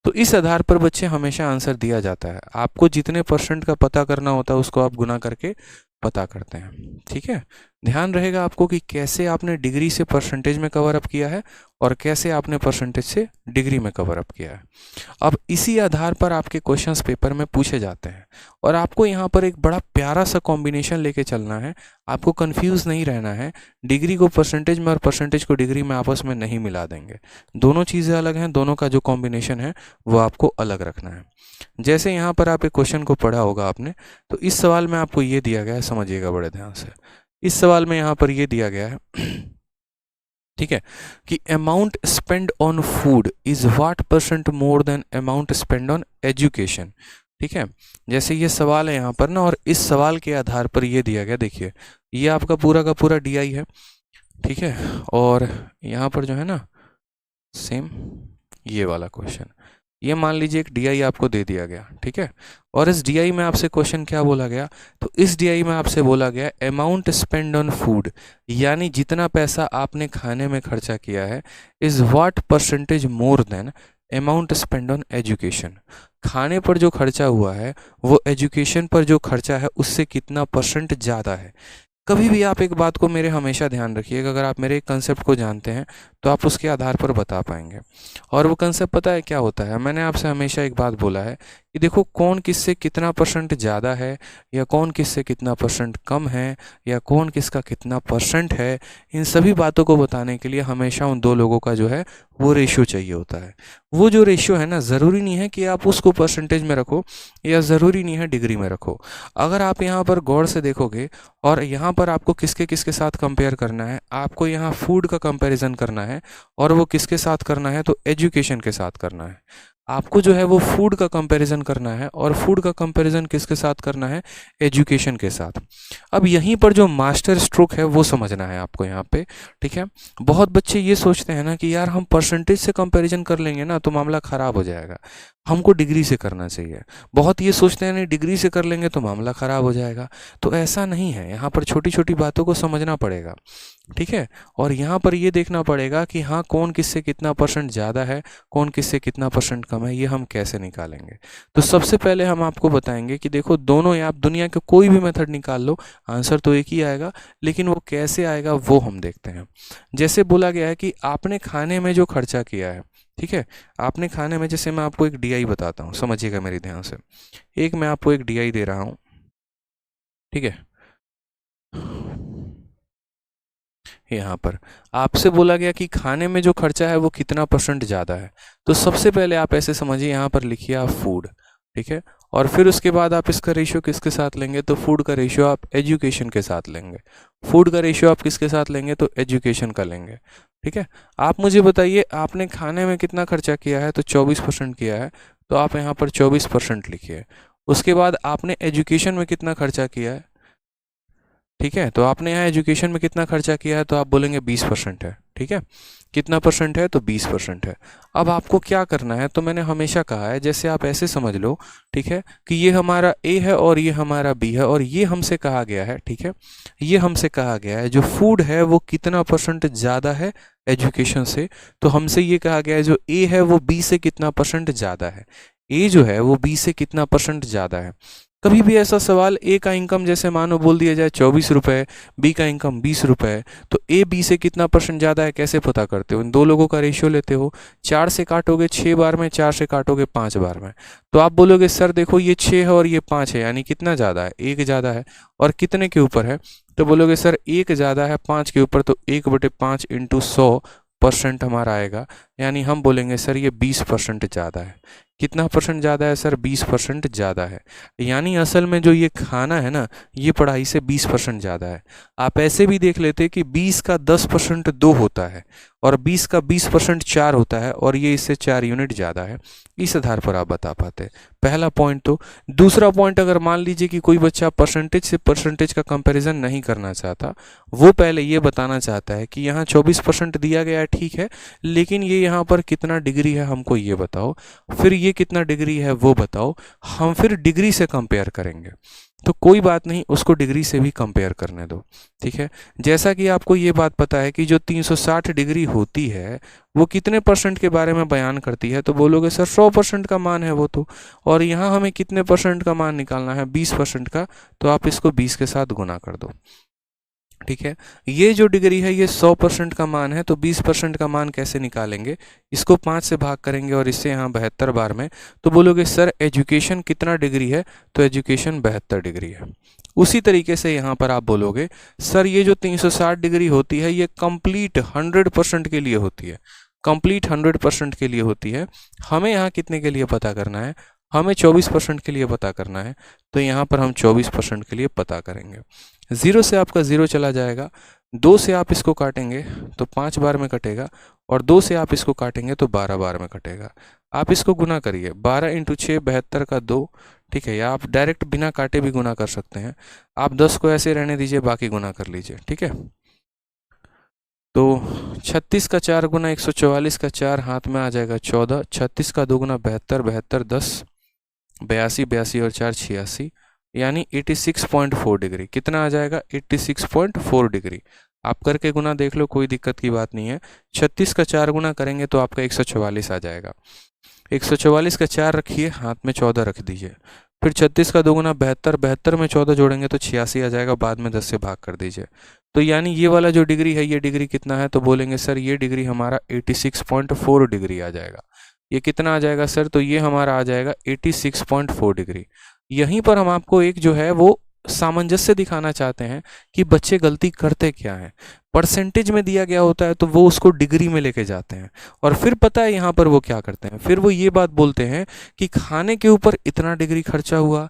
तो इस आधार पर बच्चे हमेशा आंसर दिया जाता है, आपको जितने परसेंट का पता करना होता है उसको आप गुना करके पता करते हैं। ठीक है, ध्यान रहेगा आपको कि कैसे आपने डिग्री से परसेंटेज में कवर अप किया है और कैसे आपने परसेंटेज से डिग्री में कवर अप किया है। अब इसी आधार पर आपके क्वेश्चंस पेपर में पूछे जाते हैं, और आपको यहाँ पर एक बड़ा प्यारा सा कॉम्बिनेशन लेके चलना है, आपको कंफ्यूज नहीं रहना है। डिग्री को परसेंटेज में और परसेंटेज को डिग्री में आपस में नहीं मिला देंगे, दोनों चीज़ें अलग हैं, दोनों का जो कॉम्बिनेशन है वो आपको अलग रखना है। जैसे यहाँ पर आप एक क्वेश्चन को पढ़ा होगा आपने, तो इस सवाल में आपको ये दिया गया है, समझिएगा बड़े ध्यान से। इस सवाल में यहाँ पर ये दिया गया है ठीक है, कि amount spend on food is what percent more than amount spend on education. ठीक है, जैसे ये सवाल है यहाँ पर ना, और इस सवाल के आधार पर ये दिया गया, देखिए ये आपका पूरा का पूरा डीआई है। ठीक है, और यहाँ पर जो है ना सेम ये वाला क्वेश्चन, ये मान लीजिए एक डीआई आपको दे दिया गया। ठीक है, और इस डीआई में आपसे क्वेश्चन क्या बोला गया, तो इस डीआई में आपसे बोला गया अमाउंट स्पेंड ऑन फूड, यानी जितना पैसा आपने खाने में खर्चा किया है, is what percentage more than amount spend on education. खाने पर जो खर्चा हुआ है वो एजुकेशन पर जो खर्चा है उससे कितना परसेंट ज़्यादा है। कभी भी आप एक बात को मेरे हमेशा ध्यान रखिएगा, अगर आप मेरे कंसेप्ट को जानते हैं तो आप उसके आधार पर बता पाएंगे। और वो कंसेप्ट पता है क्या होता है, मैंने आपसे हमेशा एक बात बोला है कि देखो कौन किससे कितना परसेंट ज़्यादा है, या कौन किससे कितना परसेंट कम है, या कौन किसका कितना परसेंट है, इन सभी बातों को बताने के लिए हमेशा उन दो लोगों का जो है वो रेशियो चाहिए होता है। वो जो रेशियो है ना, ज़रूरी नहीं है कि आप उसको परसेंटेज में रखो, या ज़रूरी नहीं है डिग्री में रखो। अगर आप यहाँ पर गौर से देखोगे, और यहाँ पर आपको किसके किसके साथ कंपेयर करना है, आपको यहाँ फूड का कंपैरिजन करना है, और वो किसके साथ करना है, तो एजुकेशन के साथ करना है। आपको जो है वो फूड का कंपैरिजन करना है, और फूड का कंपैरिजन किसके साथ करना है? एजुकेशन के साथ। अब यहीं पर जो मास्टर स्ट्रोक है वो समझना है आपको यहाँ पे, ठीक है। बहुत बच्चे ये सोचते हैं ना कि यार हम परसेंटेज से कंपैरिजन कर लेंगे ना तो मामला ख़राब हो जाएगा, हमको डिग्री से करना चाहिए। बहुत ये सोचते हैं नहीं डिग्री से कर लेंगे तो मामला ख़राब हो जाएगा, तो ऐसा नहीं है। यहाँ पर छोटी छोटी बातों को समझना पड़ेगा, ठीक है। और यहाँ पर ये देखना पड़ेगा कि हाँ कौन किससे कितना परसेंट ज़्यादा है, कौन किससे कितना परसेंट कम है, ये हम कैसे निकालेंगे। तो सबसे पहले हम आपको बताएंगे कि देखो दोनों, आप दुनिया के कोई भी मेथड निकाल लो, आंसर तो एक ही आएगा, लेकिन वो कैसे आएगा वो हम देखते हैं। जैसे बोला गया है कि आपने खाने में जो खर्चा किया है, ठीक है, आपने खाने में, जैसे मैं आपको एक डीआई बताता हूँ, समझिएगा मेरी ध्यान से। एक मैं आपको एक डीआई दे रहा हूँ, ठीक है। यहाँ पर आपसे बोला गया कि खाने में जो खर्चा है वो कितना परसेंट ज़्यादा है। तो सबसे पहले आप ऐसे समझिए, यहाँ पर लिखिए आप फूड, ठीक है। और फिर उसके बाद आप इसका रेशियो किसके साथ लेंगे? तो फूड का रेशियो आप एजुकेशन के साथ लेंगे। फूड का रेशियो आप किसके साथ लेंगे? तो एजुकेशन का लेंगे, ठीक है। आप मुझे बताइए आपने खाने में कितना खर्चा किया है? तो 24% किया है, तो आप यहाँ पर 24% लिखिए। उसके बाद आपने एजुकेशन में कितना खर्चा किया है, ठीक है, तो आपने यहाँ एजुकेशन में कितना खर्चा किया है? तो आप बोलेंगे 20% है, ठीक है। कितना परसेंट है? तो 20% है। अब आपको क्या करना है? तो मैंने हमेशा कहा है, जैसे आप ऐसे समझ लो, ठीक है, कि ये हमारा ए है और ये हमारा बी है, और ये हमसे कहा गया है, ठीक है, ये हमसे कहा गया है जो फूड है वो कितना परसेंट ज़्यादा है एजुकेशन से। तो हमसे ये कहा गया है जो ए है वो बी से कितना परसेंट ज़्यादा है, ए जो है वो बी से कितना परसेंट ज़्यादा है। कभी भी ऐसा सवाल, ए का इनकम जैसे मानो बोल दिया जाए 24 रुपये, बी का इनकम 20 रुपये, तो ए बी से कितना परसेंट ज़्यादा है कैसे पता करते हो? इन दो लोगों का रेशियो लेते हो, 4 से काटोगे 6 बार में, 4 से काटोगे 5 बार में, तो आप बोलोगे सर देखो ये 6 है और ये 5 है, यानी कितना ज़्यादा है? 1 ज़्यादा है। और कितने के ऊपर है? तो बोलोगे सर 1 ज़्यादा है 5 के ऊपर, तो 1/5 इंटू 100% हमारा आएगा, यानी हम बोलेंगे सर ये 20% ज़्यादा है। कितना परसेंट ज़्यादा है सर? 20% ज़्यादा है। यानी असल में जो ये खाना है ना, ये पढ़ाई से 20% ज़्यादा है। आप ऐसे भी देख लेते कि 20 का 10% 2 होता है, और 20 का 20% 4 होता है, और ये इससे 4 यूनिट ज़्यादा है। इस आधार पर आप बता पाते। पहला पॉइंट तो। दूसरा पॉइंट, अगर मान लीजिए कि कोई बच्चा परसेंटेज से परसेंटेज का कंपैरिजन नहीं करना चाहता, वो पहले ये बताना चाहता है कि यहाँ 24% दिया गया है, ठीक है, लेकिन ये यहाँ पर कितना डिग्री है हमको ये बताओ, फिर ये कितना डिग्री है वो बताओ, हम फिर डिग्री से कंपेयर करेंगे। तो कोई बात नहीं, उसको डिग्री से भी कंपेयर करने दो, ठीक है। जैसा कि आपको ये बात पता है कि जो 360 डिग्री होती है वो कितने परसेंट के बारे में बयान करती है? तो बोलोगे सर 100% का मान है वो तो, और यहाँ हमें कितने परसेंट का मान निकालना है? 20% का, तो आप इसको 20 के साथ गुना कर दो, ठीक है। ये जो डिग्री है ये 100% का मान है, तो 20% का मान कैसे निकालेंगे? इसको 5 से भाग करेंगे और इससे यहाँ 72 बार में, तो बोलोगे सर एजुकेशन कितना डिग्री है? तो एजुकेशन 72 डिग्री है। उसी तरीके से यहाँ पर आप बोलोगे सर ये जो 360 डिग्री होती है ये कंप्लीट 100% के लिए होती है, कंप्लीट 100% के लिए होती है। हमें यहाँ कितने के लिए पता करना है? हमें 24% के लिए पता करना है, तो यहाँ पर हम 24% के लिए पता करेंगे। 0 से आपका 0 चला जाएगा, 2 से आप इसको काटेंगे तो 5 बार में कटेगा, और 2 से आप इसको काटेंगे तो 12 बार में कटेगा। आप इसको गुना करिए, 12 × 6 72 का 2, ठीक है, या आप डायरेक्ट बिना काटे भी गुना कर सकते हैं। आप 10 को ऐसे रहने दीजिए, बाकी गुना कर लीजिए, ठीक है। तो 36 का 4 गुना 144 का 4 हाथ में आ जाएगा 14, 36 का 2 गुना 72, 72 10, 82, 82 और 4 86, यानी 86.4 डिग्री। कितना आ जाएगा? 86.4 डिग्री। आप करके गुना देख लो, कोई दिक्कत की बात नहीं है। 36 का 4 गुना करेंगे तो आपका 144 आ जाएगा। 144 का 4 रखिए, हाथ में 14 रख दीजिए। फिर 36 का 2 गुना 72, 72 में 14 जोड़ेंगे तो 86 आ जाएगा, बाद में 10 से भाग कर दीजिए। तो यानी ये वाला जो डिग्री है ये डिग्री कितना है? तो बोलेंगे सर ये डिग्री हमारा 86.4 डिग्री आ जाएगा। ये कितना आ जाएगा सर? तो ये हमारा आ जाएगा 86.4 डिग्री। यहीं पर हम आपको एक जो है वो सामंजस्य दिखाना चाहते हैं कि बच्चे गलती करते क्या हैं। परसेंटेज में दिया गया होता है तो वो उसको डिग्री में लेके जाते हैं, और फिर पता है यहाँ पर वो क्या करते हैं, फिर वो ये बात बोलते हैं कि खाने के ऊपर इतना डिग्री खर्चा हुआ,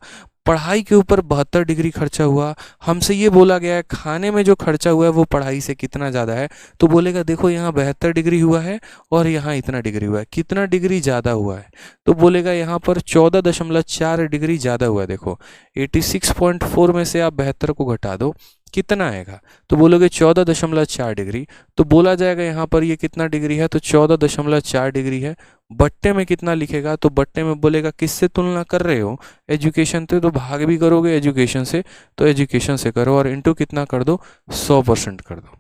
पढ़ाई के ऊपर 72 डिग्री खर्चा हुआ, हमसे ये बोला गया है खाने में जो खर्चा हुआ है वो पढ़ाई से कितना ज़्यादा है, तो बोलेगा देखो यहाँ 72 डिग्री हुआ है और यहाँ इतना डिग्री हुआ है, कितना डिग्री ज़्यादा हुआ है, तो बोलेगा यहाँ पर 14.4 डिग्री ज़्यादा हुआ है। देखो 86.4 में से आप 72 को घटा दो, कितना आएगा, तो बोलोगे 14.4 डिग्री, तो बोला जाएगा यहाँ पर ये कितना डिग्री है, तो 14.4 डिग्री है। बट्टे में कितना लिखेगा, तो बट्टे में बोलेगा किससे तुलना कर रहे हो, एजुकेशन से, तो भाग भी करोगे एजुकेशन से, तो एजुकेशन से करो और इनटू कितना कर दो, 100% कर दो।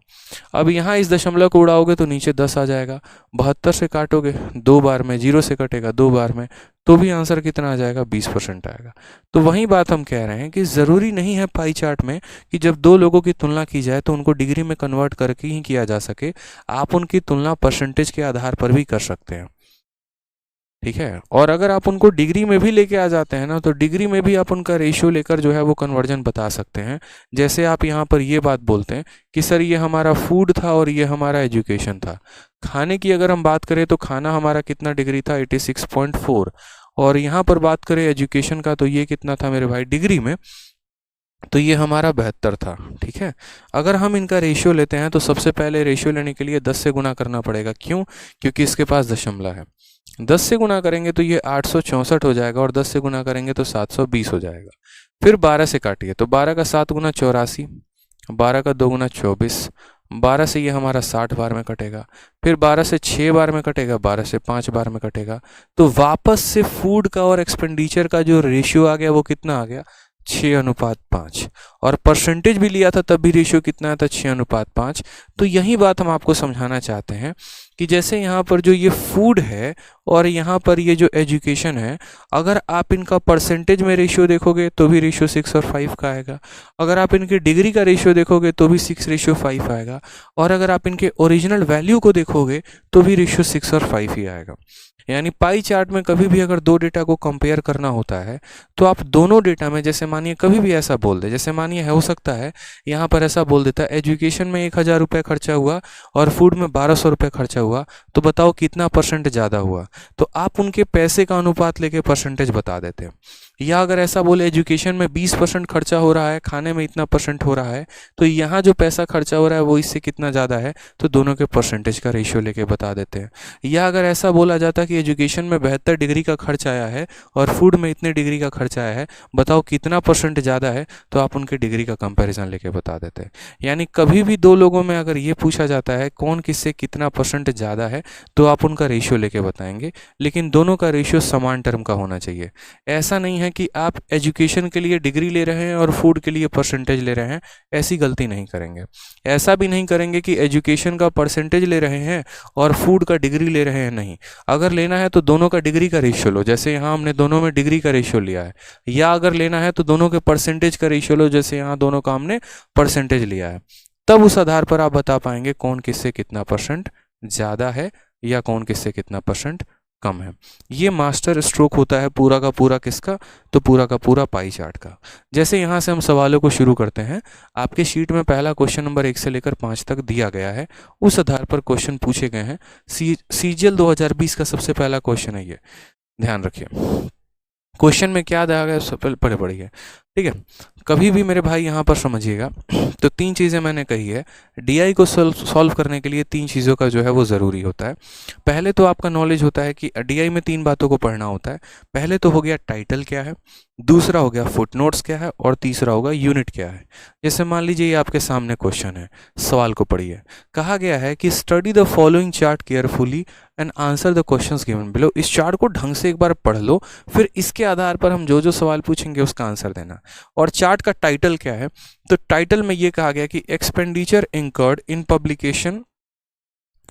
अब यहाँ इस दशमलव को उड़ाओगे तो नीचे 10 आ जाएगा, 72 से काटोगे 2 बार में, 0 से कटेगा 2 बार में, तो भी आंसर कितना आ जाएगा, 20% आएगा। तो वही बात हम कह रहे हैं कि ज़रूरी नहीं है पाई चार्ट में कि जब दो लोगों की तुलना की जाए तो उनको डिग्री में कन्वर्ट करके ही किया जा सके, आप उनकी तुलना परसेंटेज के आधार पर भी कर सकते हैं, ठीक है। और अगर आप उनको डिग्री में भी लेके आ जाते हैं ना, तो डिग्री में भी आप उनका रेशियो लेकर जो है वो कन्वर्जन बता सकते हैं। जैसे आप यहाँ पर ये बात बोलते हैं कि सर ये हमारा फूड था और ये हमारा एजुकेशन था। खाने की अगर हम बात करें तो खाना हमारा कितना डिग्री था, 86.4, और यहाँ पर बात करें एजुकेशन का तो ये कितना था मेरे भाई डिग्री में, तो ये हमारा 72 था, ठीक है। अगर हम इनका रेशियो लेते हैं तो सबसे पहले रेशियो लेने के लिए 10 से गुना करना पड़ेगा, क्यों, क्योंकि इसके पास दशमलव है। 10 से गुना करेंगे तो ये 864 हो जाएगा और 10 से गुना करेंगे तो 720 हो जाएगा। फिर 12 से काटिए तो 12 का 7 गुना 84, 12 का 2 गुना 24, 12 से ये हमारा 60 बार में कटेगा, फिर 12 से 6 बार में कटेगा, 12 से 5 बार में कटेगा, तो वापस से फूड का और एक्सपेंडिचर का जो रेशियो आ गया वो कितना आ गया, 6:5, और परसेंटेज भी लिया था तब भी रेशियो कितना था, 6:5। तो यही बात हम आपको समझाना चाहते हैं कि जैसे यहाँ पर जो ये फूड है और यहाँ पर ये जो एजुकेशन है, अगर आप इनका परसेंटेज में रेशियो देखोगे तो भी रेशियो 6 और 5 का आएगा, अगर आप इनके डिग्री का रेशियो देखोगे तो भी 6:5 आएगा, और अगर आप इनके ओरिजिनल वैल्यू को देखोगे तो भी रेशियो 6 और 5 ही आएगा। यानी पाई चार्ट में कभी भी अगर दो डेटा को कंपेयर करना होता है तो आप दोनों डेटा में, जैसे मानिए कभी भी ऐसा बोल दे, जैसे मानिए हो सकता है यहाँ पर ऐसा बोल देता है एजुकेशन में 1000 रुपये खर्चा हुआ और फूड में 1200 रुपये खर्चा हुआ, तो बताओ कितना परसेंट ज़्यादा हुआ, तो आप उनके पैसे का अनुपात लेके परसेंटेज बता देते हैं। या अगर ऐसा बोले एजुकेशन में 20% खर्चा हो रहा है, खाने में इतना परसेंट हो रहा है, तो यहाँ जो पैसा खर्चा हो रहा है वो इससे कितना ज़्यादा है, तो दोनों के परसेंटेज का रेशियो लेके बता देते हैं। या अगर ऐसा बोला जाता कि एजुकेशन में 72 डिग्री का खर्च आया है और फूड में इतने डिग्री का खर्च आया है, बताओ कितना परसेंट ज़्यादा है, तो आप उनके डिग्री का कंपैरिजन लेके बता देते हैं। यानी कभी भी दो लोगों में अगर ये पूछा जाता है कौन किससे कितना परसेंट ज़्यादा है, तो आप उनका रेशियो लेके बताएंगे, लेकिन दोनों का रेशियो समान टर्म का होना चाहिए। ऐसा नहीं है कि आप एजुकेशन के लिए डिग्री ले रहे हैं और फूड के लिए परसेंटेज ले रहे हैं, ऐसी गलती नहीं करेंगे। ऐसा भी नहीं करेंगे कि एजुकेशन का परसेंटेज ले रहे हैं और फूड का डिग्री ले रहे हैं, नहीं। अगर लेना है तो दोनों का डिग्री का रेशियो लो, जैसे यहाँ हमने दोनों में डिग्री का रेशियो लिया है। या अगर लेना है तो दोनों के परसेंटेज का रेशियो लो, जैसे यहाँ दोनों का हमने परसेंटेज लिया है। तब उस आधार पर आप बता पाएंगे कौन किससे कितना परसेंट ज़्यादा है या कौन किससे कितना परसेंट कम है। ये मास्टर स्ट्रोक होता है पूरा का पूरा किसका, तो पूरा का पूरा पाई चार्ट का। जैसे यहाँ से हम सवालों को शुरू करते हैं, आपके शीट में पहला क्वेश्चन नंबर 1 से लेकर 5 तक दिया गया है, उस आधार पर क्वेश्चन पूछे गए हैं। सीजीएल 2020 का सबसे पहला क्वेश्चन है ये, ध्यान रखिए। क्वेश्चन में क्या दिया गया सब पढ़े पढ़िए, ठीक है। कभी भी मेरे भाई यहाँ पर समझिएगा, तो 3 चीज़ें मैंने कही है, डीआई को सॉल्व करने के लिए 3 चीज़ों का जो है वो ज़रूरी होता है। पहले तो आपका नॉलेज होता है कि डीआई में 3 बातों को पढ़ना होता है। पहले तो हो गया टाइटल क्या है, दूसरा हो गया फुटनोट्स क्या है, और तीसरा होगा यूनिट क्या है। जैसे मान लीजिए ये आपके सामने क्वेश्चन है, सवाल को पढ़िए। कहा गया है कि study the following chart carefully and answer the questions given below. इस चार्ट को ढंग से एक बार पढ़ लो, फिर इसके आधार पर हम जो जो सवाल पूछेंगे उसका आंसर देना। और चार्ट का टाइटल क्या है, तो टाइटल में ये कहा गया कि expenditure incurred in publication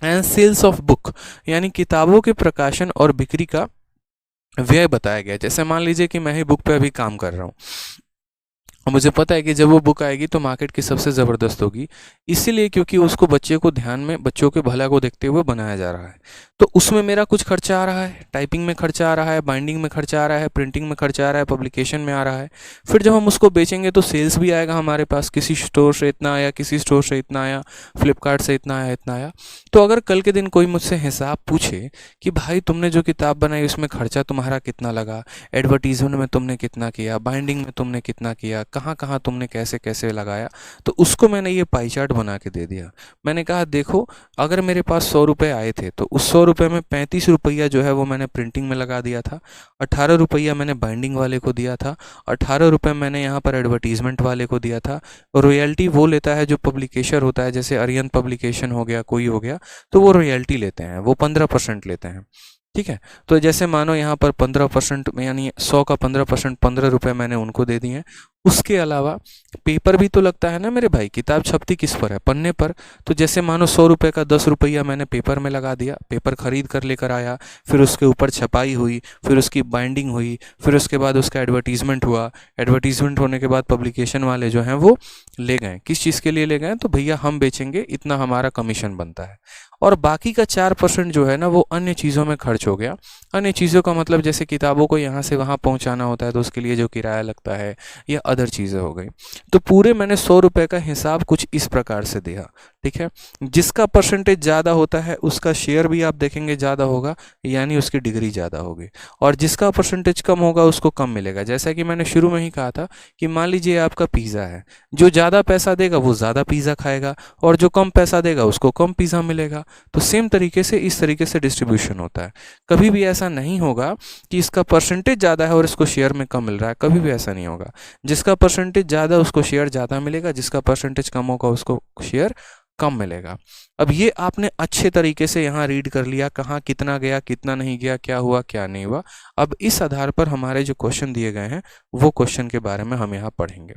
and sales of book, यानी किताबों के प्रकाशन और बिक्री का व्यय बताया गया। जैसे मान लीजिए कि मैं ही बुक पे अभी काम कर रहा हूँ मुझे पता है कि जब वो बुक आएगी तो मार्केट की सबसे ज़बरदस्त होगी, इसीलिए क्योंकि उसको बच्चे को ध्यान में, बच्चों के भला को देखते हुए बनाया जा रहा है। तो उसमें मेरा कुछ खर्चा आ रहा है, टाइपिंग में खर्चा आ रहा है, बाइंडिंग में खर्चा आ रहा है, प्रिंटिंग में खर्चा आ रहा है, पब्लिकेशन में आ रहा है। फिर जब हम उसको बेचेंगे तो सेल्स भी आएगा हमारे पास, किसी स्टोर से इतना आया, किसी स्टोर से इतना आया, फ्लिपकार्ट से इतना आया, इतना आया। तो अगर कल के दिन कोई मुझसे हिसाब पूछे कि भाई तुमने जो किताब बनाई उसमें खर्चा तुम्हारा कितना लगा, एडवर्टीजमेंट में तुमने कितना किया, बाइंडिंग में तुमने कितना किया, कहाँ कहाँ तुमने कैसे कैसे लगाया, तो उसको मैंने ये पाई चार्ट बना के दे दिया। मैंने कहा देखो, अगर मेरे पास 100 रुपये आए थे तो उस 100 रुपये में 35 रुपया जो है वो मैंने प्रिंटिंग में लगा दिया था, 18 रुपया मैंने बाइंडिंग वाले को दिया था, 18 रुपये मैंने यहाँ पर एडवर्टीजमेंट वाले को दिया था। रॉयल्टी वो लेता है जो पब्लिकेशर होता है, जैसे अरियन पब्लिकेशन हो गया, कोई हो गया, तो वो रॉयल्टी लेते हैं, वो 15% लेते हैं। ठीक है, तो जैसे मानो यहाँ पर 15% यानी 100 का 15%, 15 रुपये मैंने उनको दे दिए हैं। उसके अलावा पेपर भी तो लगता है ना मेरे भाई, किताब छपती किस पर है, पन्ने पर। तो जैसे मानो 100 रुपये का 10 रुपया मैंने पेपर में लगा दिया, पेपर खरीद कर लेकर आया, फिर उसके ऊपर छपाई हुई, फिर उसकी बाइंडिंग हुई, फिर उसके बाद उसका एडवर्टीजमेंट हुआ, एडवर्टीजमेंट होने के बाद पब्लिकेशन वाले जो हैं वो ले गए। किस चीज़ के लिए ले गए? तो भैया हम बेचेंगे, इतना हमारा कमीशन बनता है। और बाकी का 4% जो है ना वो अन्य चीज़ों में खर्च हो गया। अन्य चीज़ों का मतलब जैसे किताबों को यहाँ से वहाँ पहुँचाना होता है तो उसके लिए जो किराया लगता है, या अदर चीज़ें हो गई। तो पूरे मैंने 100 रुपये का हिसाब कुछ इस प्रकार से दिया। ठीक है, जिसका परसेंटेज ज़्यादा होता है उसका शेयर भी आप देखेंगे ज़्यादा होगा, यानी उसकी डिग्री ज़्यादा होगी। और जिसका परसेंटेज कम होगा उसको कम मिलेगा। जैसा कि मैंने शुरू में ही कहा था कि मान लीजिए आपका पिज़्ज़ा है, जो ज़्यादा पैसा देगा वो ज़्यादा पिज़्ज़ा खाएगा, और जो कम पैसा देगा उसको कम पिज़्ज़ा मिलेगा। तो सेम तरीके से इस तरीके से डिस्ट्रीब्यूशन होता है। कभी भी ऐसा नहीं होगा कि इसका परसेंटेज ज़्यादा है और इसको शेयर में कम मिल रहा है, कभी भी ऐसा नहीं होगा। जिसका परसेंटेज ज़्यादा उसको शेयर ज़्यादा मिलेगा, जिसका परसेंटेज कम होगा उसको शेयर कम मिलेगा। अब ये आपने अच्छे तरीके से यहाँ रीड कर लिया, कहाँ कितना गया, कितना नहीं गया, क्या हुआ क्या नहीं हुआ। अब इस आधार पर हमारे जो क्वेश्चन दिए गए हैं वो क्वेश्चन के बारे में हम यहाँ पढ़ेंगे।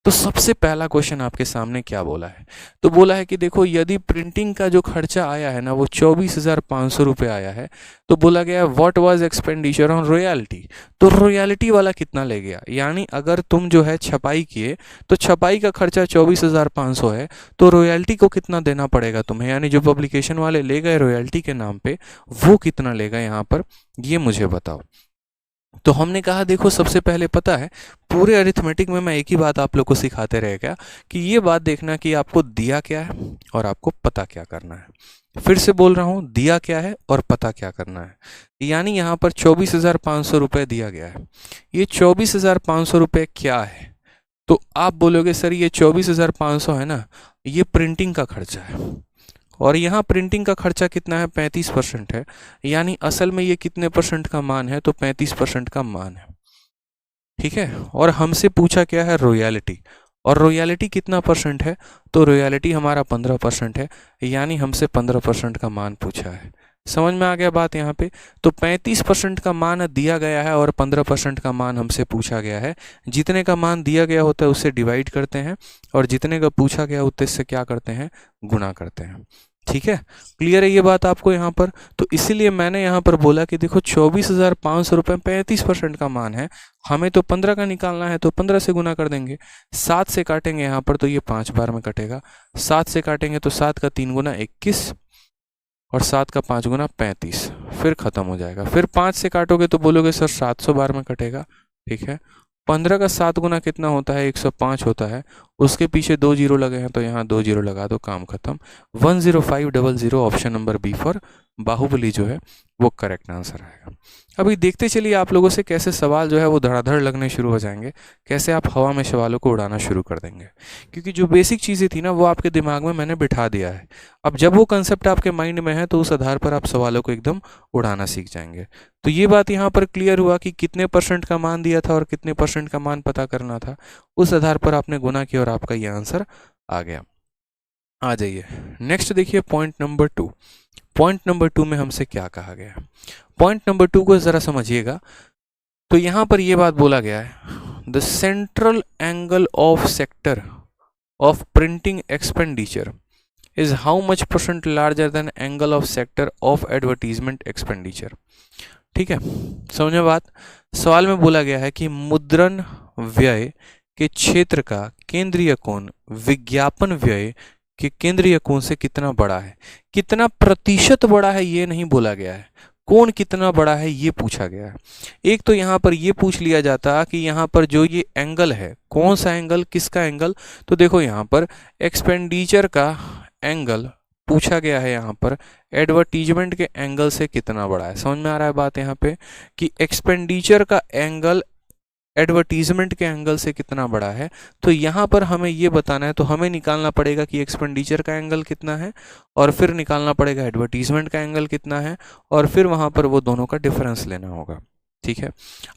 तो सबसे पहला क्वेश्चन आपके सामने क्या बोला है? तो बोला है कि देखो, यदि प्रिंटिंग का जो खर्चा आया है ना वो 24,500 रुपये आया है, तो बोला गया है what was expenditure on royalty. तो रॉयल्टी वाला कितना ले गया, यानी अगर तुम जो है छपाई किए तो छपाई का खर्चा 24,500 है, तो रॉयल्टी को कितना देना पड़ेगा तुम्हें, यानी जो पब्लिकेशन वाले ले गए रॉयल्टी के नाम पे वो कितना लेगा यहाँ पर, ये मुझे बताओ। तो हमने कहा देखो, सबसे पहले पता है पूरे अरिथमेटिक में मैं एक ही बात आप लोग को सिखाते रहेगा कि ये बात देखना कि आपको दिया क्या है और आपको पता क्या करना है। फिर से बोल रहा हूँ, दिया क्या है और पता क्या करना है। यानी यहाँ पर 24,500 रुपये दिया गया है। ये 24,500 रुपये क्या है? तो आप बोलोगे सर ये 24,500 है ना, ये प्रिंटिंग का खर्चा है। और यहाँ प्रिंटिंग का खर्चा कितना है? 35% है। यानी असल में ये कितने परसेंट का मान है? तो 35% का मान है। ठीक है, और हमसे पूछा क्या है? रॉयल्टी। और रॉयल्टी कितना परसेंट है? तो रॉयल्टी हमारा 15% है, यानी हमसे 15% का मान पूछा है। समझ में आ गया बात यहाँ पे? तो 35% का मान दिया गया है और 15% का मान हमसे पूछा गया है। जितने का मान दिया गया होता है उससे डिवाइड करते हैं, और जितने का पूछा गया होता है उससे क्या करते हैं? गुणा करते हैं। ठीक है, क्लियर है ये बात आपको यहाँ पर? तो इसीलिए मैंने यहाँ पर बोला कि देखो 24,500 रुपये 35% का मान है, हमें तो 15 का निकालना है, तो 15 से गुना कर देंगे। 7 से काटेंगे यहाँ पर तो ये 5 बार में कटेगा। 7 से काटेंगे तो 7 का 3 गुना 21, और 7 का 5 गुना 35, फिर ख़त्म हो जाएगा। फिर 5 से काटोगे तो बोलोगे सर 700 बार में कटेगा। ठीक है, 15 का 7 गुना कितना होता है? 105 होता है। उसके पीछे 2 जीरो लगे हैं तो यहाँ 2 जीरो लगा दो, काम खत्म। 10500 option number B for Baahubali जो है वो करेक्ट आंसर आएगा। अभी देखते चलिए आप लोगों से कैसे सवाल जो है वो धड़ाधड़ लगने शुरू हो जाएंगे, कैसे आप हवा में सवालों को उड़ाना शुरू कर देंगे। क्योंकि जो बेसिक चीज़ें थी ना वो आपके दिमाग में मैंने बिठा दिया है। अब जब वो कंसेप्ट आपके माइंड में है तो उस आधार पर आप सवालों को एकदम उड़ाना सीख जाएंगे। तो ये बात यहाँ पर क्लियर हुआ कि कितने परसेंट का मान दिया था और कितने परसेंट का मान पता करना था। उस आधार पर आपने गुना किया और आपका ये आंसर आ गया। आ जाइए नेक्स्ट देखिए, पॉइंट नंबर 2। पॉइंट नंबर 2 में हमसे क्या कहा गया है? पॉइंट नंबर 2 को ज़रा समझिएगा। तो यहाँ पर ये बात बोला गया है, the central angle of sector of printing expenditure is how much percent larger than angle of sector of advertisement expenditure. ठीक है, समझे बात? सवाल में बोला गया है कि मुद्रण व्यय के क्षेत्र का केंद्रीय कोण विज्ञापन व्यय के केंद्रीय कोण से कितना बड़ा है। कितना प्रतिशत बड़ा है ये नहीं बोला गया है, कोण कितना बड़ा है ये पूछा गया है। एक तो यहाँ पर ये पूछ लिया जाता कि यहाँ पर जो ये एंगल है कौन सा एंगल, किसका एंगल, तो देखो यहाँ पर एक्सपेंडिचर का एंगल पूछा गया है, यहाँ पर एडवर्टीजमेंट के एंगल से कितना बड़ा है। समझ में आ रहा है बात यहाँ पे कि एक्सपेंडिचर का एंगल एडवर्टीजमेंट के एंगल से कितना बड़ा है। तो यहाँ पर हमें ये बताना है, तो हमें निकालना पड़ेगा कि एक्सपेंडिचर का एंगल कितना है और फिर निकालना पड़ेगा एडवर्टीजमेंट का एंगल कितना है और फिर वहाँ पर वो दोनों का डिफरेंस लेना होगा। ठीक है,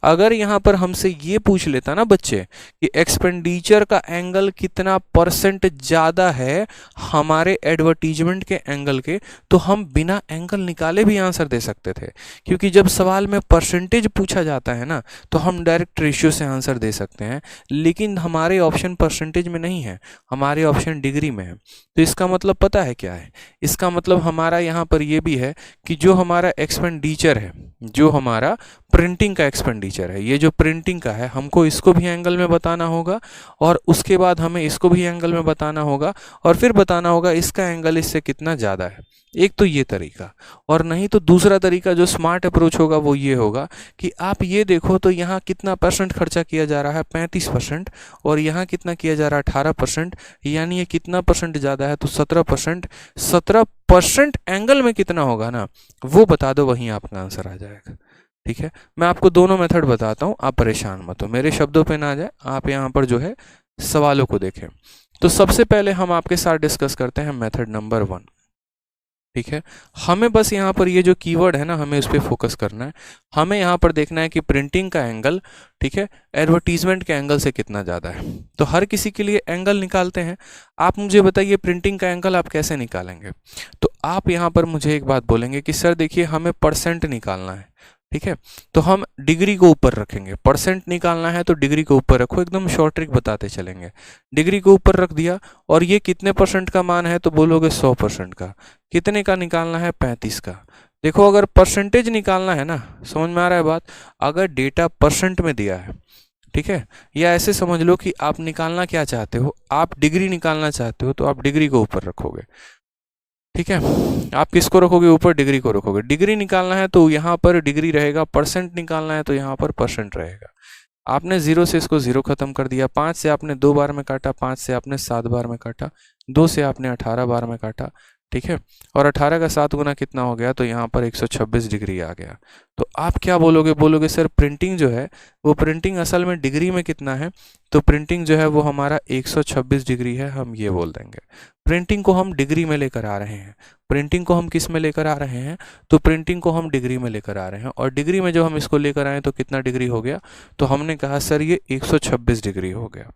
अगर यहाँ पर हमसे ये पूछ लेता ना बच्चे कि एक्सपेंडिचर का एंगल कितना परसेंट ज़्यादा है हमारे एडवर्टीजमेंट के एंगल के, तो हम बिना एंगल निकाले भी आंसर दे सकते थे, क्योंकि जब सवाल में परसेंटेज पूछा जाता है ना तो हम डायरेक्ट रेशियो से आंसर दे सकते हैं, लेकिन हमारे ऑप्शन परसेंटेज में नहीं है, हमारे ऑप्शन डिग्री में है। तो इसका मतलब पता है क्या है, इसका मतलब हमारा यहाँ पर ये भी है कि जो हमारा एक्सपेंडिचर है, जो हमारा प्रिंटिंग का एक्सपेंडिचर है, ये जो प्रिंटिंग का है, हमको इसको भी एंगल में बताना होगा और उसके बाद हमें इसको भी एंगल में बताना होगा और फिर बताना होगा इसका एंगल इससे कितना ज़्यादा है। एक तो ये तरीका, और नहीं तो दूसरा तरीका जो स्मार्ट अप्रोच होगा वो ये होगा कि आप ये देखो तो यहाँ कितना परसेंट खर्चा किया जा रहा है 35% और यहाँ कितना किया जा रहा है 18%, यानी ये कितना परसेंट ज़्यादा है तो 17%। 17% एंगल में कितना होगा ना वो बता दो, वहीं आपका आंसर आ जाएगा। ठीक है, मैं आपको दोनों मेथड बताता हूँ, आप परेशान मत हो, मेरे शब्दों पे ना आ जाए, आप यहाँ पर जो है सवालों को देखें। तो सबसे पहले हम आपके साथ डिस्कस करते हैं मेथड नंबर 1। ठीक है, हमें बस यहाँ पर ये जो कीवर्ड है ना हमें उस पर फोकस करना है। हमें यहाँ पर देखना है कि प्रिंटिंग का एंगल, ठीक है, एडवर्टीजमेंट के एंगल से कितना ज़्यादा है। तो हर किसी के लिए एंगल निकालते हैं। आप मुझे बताइए प्रिंटिंग का एंगल आप कैसे निकालेंगे। तो आप यहाँ पर मुझे एक बात बोलेंगे कि सर देखिए हमें परसेंट निकालना है। ठीक है, तो हम डिग्री को ऊपर रखेंगे, परसेंट निकालना है तो डिग्री को ऊपर रखो, एकदम शॉर्ट ट्रिक बताते चलेंगे। डिग्री को ऊपर रख दिया और ये कितने परसेंट का मान है तो बोलोगे 100% का। कितने का निकालना है 35 का। देखो अगर परसेंटेज निकालना है ना, समझ में आ रहा है बात, अगर डेटा परसेंट में दिया है, ठीक है, या ऐसे समझ लो कि आप निकालना क्या चाहते हो, आप डिग्री निकालना चाहते हो तो आप डिग्री को ऊपर रखोगे। ठीक है, आप किसको रखोगे ऊपर, डिग्री को रखोगे। डिग्री निकालना है तो यहाँ पर डिग्री रहेगा, परसेंट निकालना है तो यहाँ पर परसेंट रहेगा। आपने 0 से इसको 0 खत्म कर दिया, 5 से आपने 2 बार में काटा, 5 से आपने 7 बार में काटा, 2 से आपने 18 बार में काटा। ठीक है, और 18 का 7 गुना कितना हो गया तो यहाँ पर 126 डिग्री आ गया। तो आप क्या बोलोगे, बोलोगे सर प्रिंटिंग जो है वो प्रिंटिंग असल में डिग्री में कितना है, तो प्रिंटिंग जो है वो हमारा 126 डिग्री है, हम ये बोल देंगे। प्रिंटिंग को हम डिग्री में लेकर आ रहे हैं, प्रिंटिंग को हम किस में लेकर आ रहे हैं, तो प्रिंटिंग को हम डिग्री में लेकर आ रहे हैं। और डिग्री में जब हम इसको लेकर आए तो कितना डिग्री हो गया, तो हमने कहा सर ये 126 डिग्री हो गया।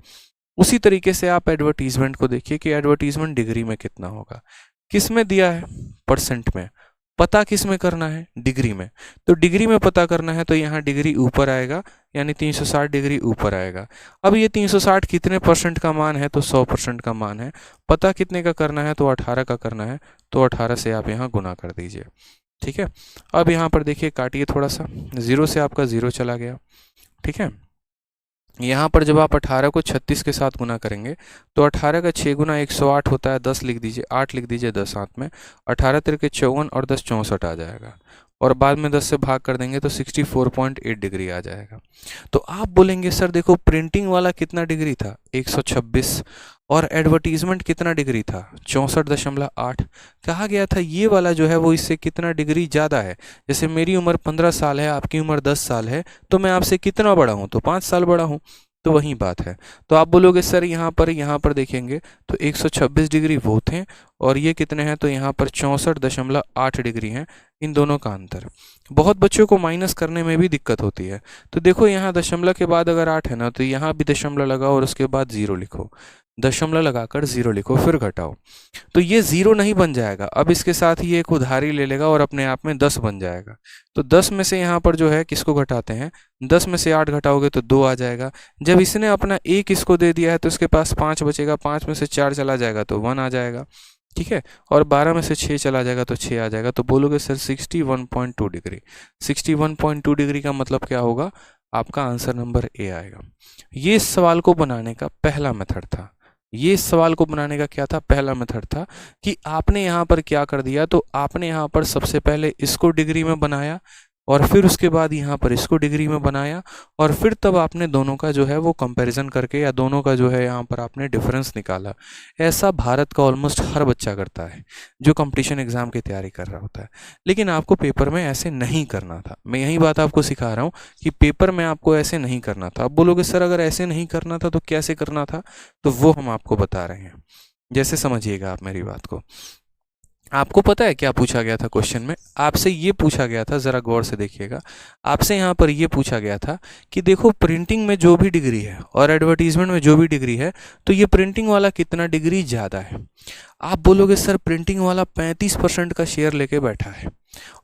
उसी तरीके से आप एडवर्टीजमेंट को देखिए कि एडवर्टीजमेंट डिग्री में कितना होगा। किस में दिया है, परसेंट में। पता किस में करना है, डिग्री में। तो डिग्री में पता करना है तो यहाँ डिग्री ऊपर आएगा, यानी 360 डिग्री ऊपर आएगा। अब ये 360 कितने परसेंट का मान है, तो 100% का मान है। पता कितने का करना है, तो 18 का करना है, तो 18 से आप यहाँ गुना कर दीजिए। ठीक है, अब यहाँ पर देखिए काटिए थोड़ा सा, 0 से आपका 0 चला गया। ठीक है, यहाँ पर जब आप 18 को 36 के साथ गुना करेंगे तो 18 का 6 गुना 108 होता है, 10 लिख दीजिए, 8 लिख दीजिए 10 हाथ में, 18 तिरके 54 और 10 64 आ जाएगा। और बाद में 10 से भाग कर देंगे तो 64.8 डिग्री आ जाएगा। तो आप बोलेंगे सर देखो प्रिंटिंग वाला कितना डिग्री था 126 और एडवर्टीजमेंट कितना डिग्री था 64.8। कहा गया था ये वाला जो है वो इससे कितना डिग्री ज़्यादा है। जैसे मेरी उम्र 15 साल है, आपकी उम्र 10 साल है, तो मैं आपसे कितना बड़ा हूँ, तो 5 साल बड़ा हूँ। तो वही बात है। तो आप बोलोगे सर यहाँ पर देखेंगे तो 126 डिग्री वो थे और ये कितने हैं, तो यहाँ पर 64.8 डिग्री हैं, इन दोनों का अंतर। बहुत बच्चों को माइनस करने में भी दिक्कत होती है। तो देखो यहाँ दशमलव के बाद अगर 8 है ना, तो यहाँ भी दशमलव लगाओ और उसके बाद 0 लिखो, दशमलव लगाकर 0 लिखो, फिर घटाओ, तो ये 0 नहीं बन जाएगा। अब इसके साथ ही एक उधारी ले लेगा और अपने आप में 10 बन जाएगा। तो 10 में से यहाँ पर जो है किसको घटाते हैं, 10 में से 8 घटाओगे तो 2 आ जाएगा। जब इसने अपना 1 इसको दे दिया है तो इसके पास 5 बचेगा, 5 में से 4 चला जाएगा तो 1 आ जाएगा। ठीक है, और 12 में से 6 चला जाएगा तो 6 आ जाएगा। तो बोलोगे सर 61.2 डिग्री। 61.2 डिग्री का मतलब क्या होगा, आपका आंसर नंबर ए आएगा। ये इस सवाल को बनाने का पहला मेथड था। ये इस सवाल को बनाने का क्या था, पहला मेथड था कि आपने यहाँ पर क्या कर दिया, तो आपने यहाँ पर सबसे पहले इसको डिग्री में बनाया और फिर उसके बाद यहाँ पर इसको डिग्री में बनाया और फिर तब आपने दोनों का जो है वो कंपैरिजन करके या दोनों का जो है यहाँ पर आपने डिफरेंस निकाला। ऐसा भारत का ऑलमोस्ट हर बच्चा करता है जो कंपटीशन एग्जाम की तैयारी कर रहा होता है, लेकिन आपको पेपर में ऐसे नहीं करना था। मैं यही बात आपको सिखा रहा हूँ कि पेपर में आपको ऐसे नहीं करना था। अब बोलोगे सर अगर ऐसे नहीं करना था तो कैसे करना था, तो वो हम आपको बता रहे हैं। जैसे समझिएगा आप मेरी बात को। आपको पता है क्या पूछा गया था क्वेश्चन में? आपसे ये पूछा गया था, जरा गौर से देखिएगा, आपसे यहाँ पर ये पूछा गया था कि देखो प्रिंटिंग में जो भी डिग्री है और एडवर्टीजमेंट में जो भी डिग्री है, तो ये प्रिंटिंग वाला कितना डिग्री ज़्यादा है। आप बोलोगे सर प्रिंटिंग वाला 35% का शेयर लेके बैठा है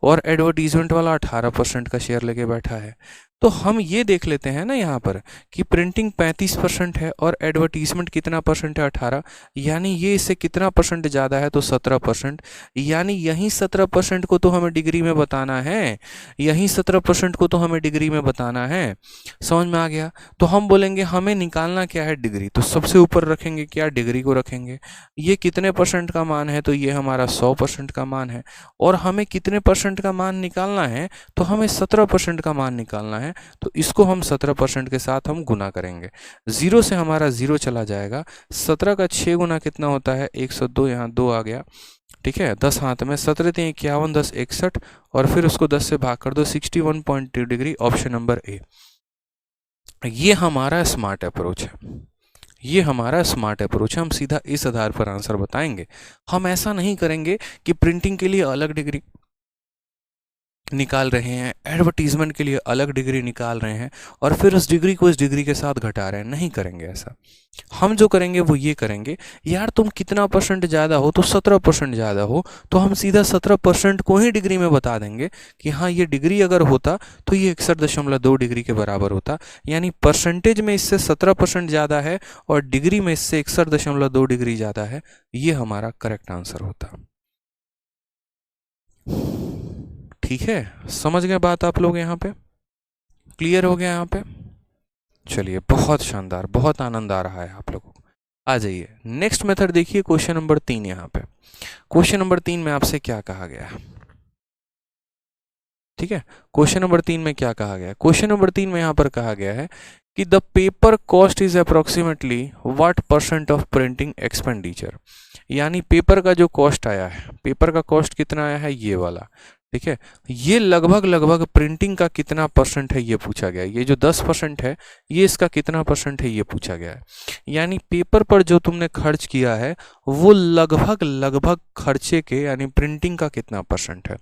और एडवर्टीजमेंट वाला 18% का शेयर लेके बैठा है। तो हम ये देख लेते हैं ना यहाँ पर कि प्रिंटिंग 35% है और एडवर्टीजमेंट कितना परसेंट है, 18, यानी ये इससे कितना परसेंट ज़्यादा है, तो 17%। यानी यही 17% को तो हमें डिग्री में बताना है, यही 17% को तो हमें डिग्री में बताना है। समझ में आ गया? तो हम बोलेंगे हमें निकालना क्या है, डिग्री। तो सबसे ऊपर रखेंगे क्या, डिग्री को रखेंगे। ये कितने परसेंट का मान है, तो ये हमारा 100% का मान है। और हमें कितने परसेंट का मान निकालना है, तो हमें 17% का मान निकालना है। तो इसको हम 17% के साथ हम गुना करेंगे। 0 से हमारा 0 चला जाएगा। 17 का 6 गुना कितना होता है, 102, यहाँ 2 आ गया, ठीक है। 10 हाथ में, 17 3 51, 10 61 और फिर उसको 10 से भाग कर दो, 61.2 डिग्री। Option number A. ये हमारा स्मार्ट अप्रोच है, ये हमारा स्मार्ट अप्रोच है। हम सीधा इस आधार पर आंसर बताएंगे। हम ऐसा नहीं करेंगे कि प्रिंटिंग के लिए अलग डिग्री निकाल रहे हैं, एडवर्टीजमेंट के लिए अलग डिग्री निकाल रहे हैं और फिर उस डिग्री को इस डिग्री के साथ घटा रहे हैं। नहीं करेंगे ऐसा। हम जो करेंगे वो ये करेंगे, यार तुम कितना परसेंट ज़्यादा हो, तो 17% ज़्यादा हो, तो हम सीधा 17% को ही डिग्री में बता देंगे कि हाँ ये डिग्री अगर होता तो ये 61.2 डिग्री के बराबर होता। यानी परसेंटेज में इससे 17% ज़्यादा है और डिग्री में इससे 61.2 डिग्री ज़्यादा है। ये हमारा करेक्ट आंसर होता। ठीक है, समझ गए बात आप लोग? यहाँ पे क्लियर हो गया यहाँ पे? चलिए, बहुत शानदार, बहुत आनंद आ रहा है आप लोगों को। आ जाइए नेक्स्ट मेथड देखिए, क्वेश्चन नंबर 3। यहाँ पे क्वेश्चन नंबर 3 में आपसे क्या कहा गया है, ठीक है। क्वेश्चन नंबर 3 में क्या कहा गया है? क्वेश्चन नंबर 3 में यहाँ पर कहा गया है कि the paper cost is approximately what percent of printing expenditure. यानी पेपर का जो कॉस्ट आया है, पेपर का कॉस्ट कितना आया है, ये वाला, ठीक है। ये लगभग प्रिंटिंग का कितना परसेंट है, ये पूछा गया है। ये जो 10% है, ये इसका कितना परसेंट है, ये पूछा गया है। यानी पेपर पर जो तुमने खर्च किया है वो लगभग खर्चे के, यानी प्रिंटिंग का कितना परसेंट है।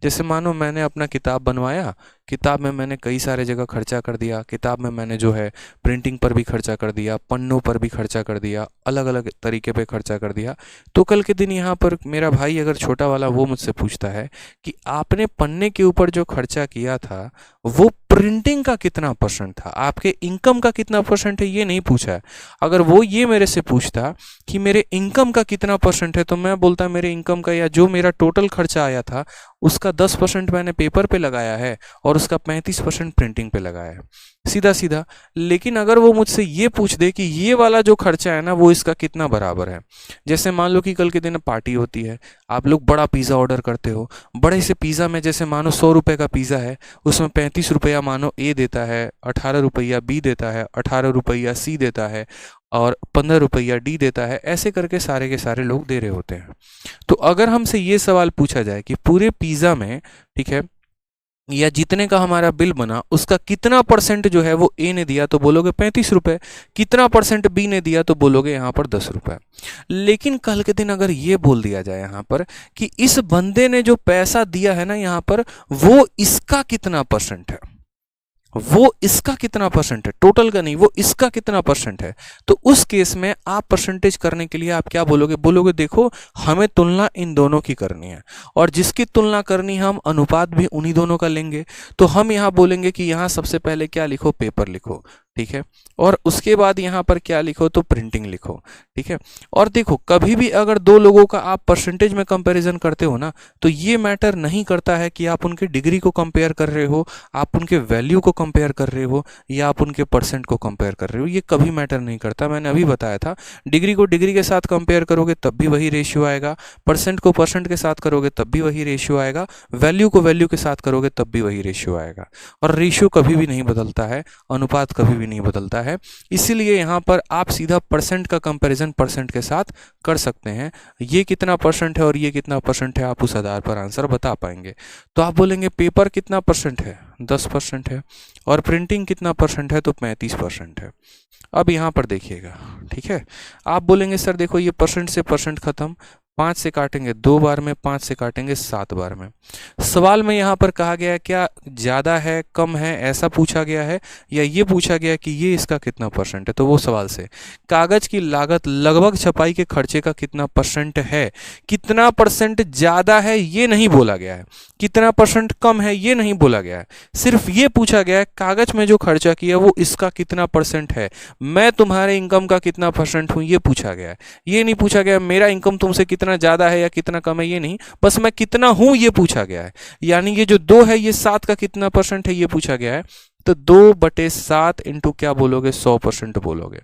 जैसे मानो मैंने अपना किताब बनवाया, किताब में मैंने कई सारे जगह खर्चा कर दिया, किताब में मैंने जो है प्रिंटिंग पर भी खर्चा कर दिया, पन्नों पर भी खर्चा कर दिया, अलग अलग तरीके पे खर्चा कर दिया। तो कल के दिन यहाँ पर मेरा भाई अगर छोटा वाला, वो मुझसे पूछता है कि आपने पन्ने के ऊपर जो खर्चा किया था वो प्रिंटिंग का कितना परसेंट था, आपके इनकम का कितना परसेंट है, ये नहीं पूछा है। अगर वो ये मेरे से पूछता कि मेरे इनकम का कितना परसेंट है, तो मैं बोलता मेरे इनकम का, या जो मेरा टोटल खर्चा आया था उसका 10% मैंने पेपर पे लगाया है और उसका 35% प्रिंटिंग पे लगाया है, सीधा सीधा। लेकिन अगर वो मुझसे ये पूछ दे कि ये वाला जो खर्चा है ना वो इसका कितना बराबर है, जैसे मान लो कि कल के दिन पार्टी होती है, आप लोग बड़ा पिज़्ज़ा ऑर्डर करते हो, बड़े से पिज़्ज़ा में जैसे मानो 100 रुपये का पिज़्ज़ा है, उसमें 35 रुपया मानो ए देता है, 18 रुपया बी देता है, 18 रुपया सी देता है और 15 रुपया डी देता है, ऐसे करके सारे के सारे लोग दे रहे होते हैं। तो अगर हमसे ये सवाल पूछा जाए कि पूरे पिज़्ज़ा में, ठीक है, या जितने का हमारा बिल बना उसका कितना परसेंट जो है वो ए ने दिया, तो बोलोगे 35 रुपये। कितना परसेंट बी ने दिया, तो बोलोगे यहाँ पर 10 रुपये। लेकिन कल के दिन अगर ये बोल दिया जाए यहाँ पर कि इस बंदे ने जो पैसा दिया है ना यहाँ पर, वो इसका कितना परसेंट है, वो इसका कितना परसेंट है, टोटल का नहीं, वो इसका कितना परसेंट है, तो उस केस में आप परसेंटेज करने के लिए आप क्या बोलोगे, बोलोगे देखो हमें तुलना इन दोनों की करनी है और जिसकी तुलना करनी है हम अनुपात भी उन्हीं दोनों का लेंगे। तो हम यहाँ बोलेंगे कि यहाँ सबसे पहले क्या लिखो, पेपर लिखो, ठीक है। और उसके बाद यहाँ पर क्या लिखो, तो प्रिंटिंग लिखो, ठीक है। और देखो कभी भी अगर दो लोगों का आप परसेंटेज में कंपैरिजन करते हो ना, तो ये मैटर नहीं करता है कि आप उनके डिग्री को कंपेयर कर रहे हो, आप उनके वैल्यू को कंपेयर कर रहे हो, या आप उनके परसेंट को कंपेयर कर रहे हो, ये कभी मैटर नहीं करता। मैंने अभी बताया था, डिग्री को डिग्री के साथ कंपेयर करोगे तब भी वही रेशियो आएगा, परसेंट को परसेंट के साथ करोगे तब भी वही रेशियो आएगा, वैल्यू को वैल्यू के साथ करोगे तब भी वही रेशियो आएगा। और रेशियो कभी भी नहीं बदलता है, अनुपात कभी भी नहीं बदलता है। इसीलिए यहाँ पर आप सीधा परसेंट का कंपैरिजन परसेंट के साथ कर सकते हैं। ये कितना परसेंट है और ये कितना परसेंट है, आप उस आधार पर आंसर बता पाएंगे। तो आप बोलेंगे पेपर कितना परसेंट है, 10% है, और प्रिंटिंग कितना परसेंट है, तो 35% है। अब यहाँ पर देखिएगा, ठीक है। आप बोलेंगे सर देखो ये परसेंट से परसेंट खत्म, 5 से काटेंगे 2 बार में, 5 से काटेंगे 7 बार में। सवाल में यहाँ पर कहा गया है क्या ज़्यादा है कम है, ऐसा पूछा गया है, या ये पूछा गया कि ये इसका कितना परसेंट है। तो वो सवाल से कागज़ की लागत लगभग छपाई के खर्चे का कितना परसेंट है, कितना परसेंट ज़्यादा है ये नहीं बोला गया है, कितना परसेंट कम है ये नहीं बोला गया है, सिर्फ ये पूछा गया है कागज़ में जो खर्चा किया वो इसका कितना परसेंट है, मैं तुम्हारे इनकम का कितना परसेंट हूँ ये पूछा गया है। ये नहीं पूछा गया मेरा इनकम तुमसे कितना ज़्यादा है या कितना कम है, ये नहीं, बस मैं कितना हूँ ये पूछा गया है। यानी ये जो 2 है ये 7 का कितना परसेंट है ये पूछा गया है। तो 2/7 इंटू क्या बोलोगे, 100% बोलोगे।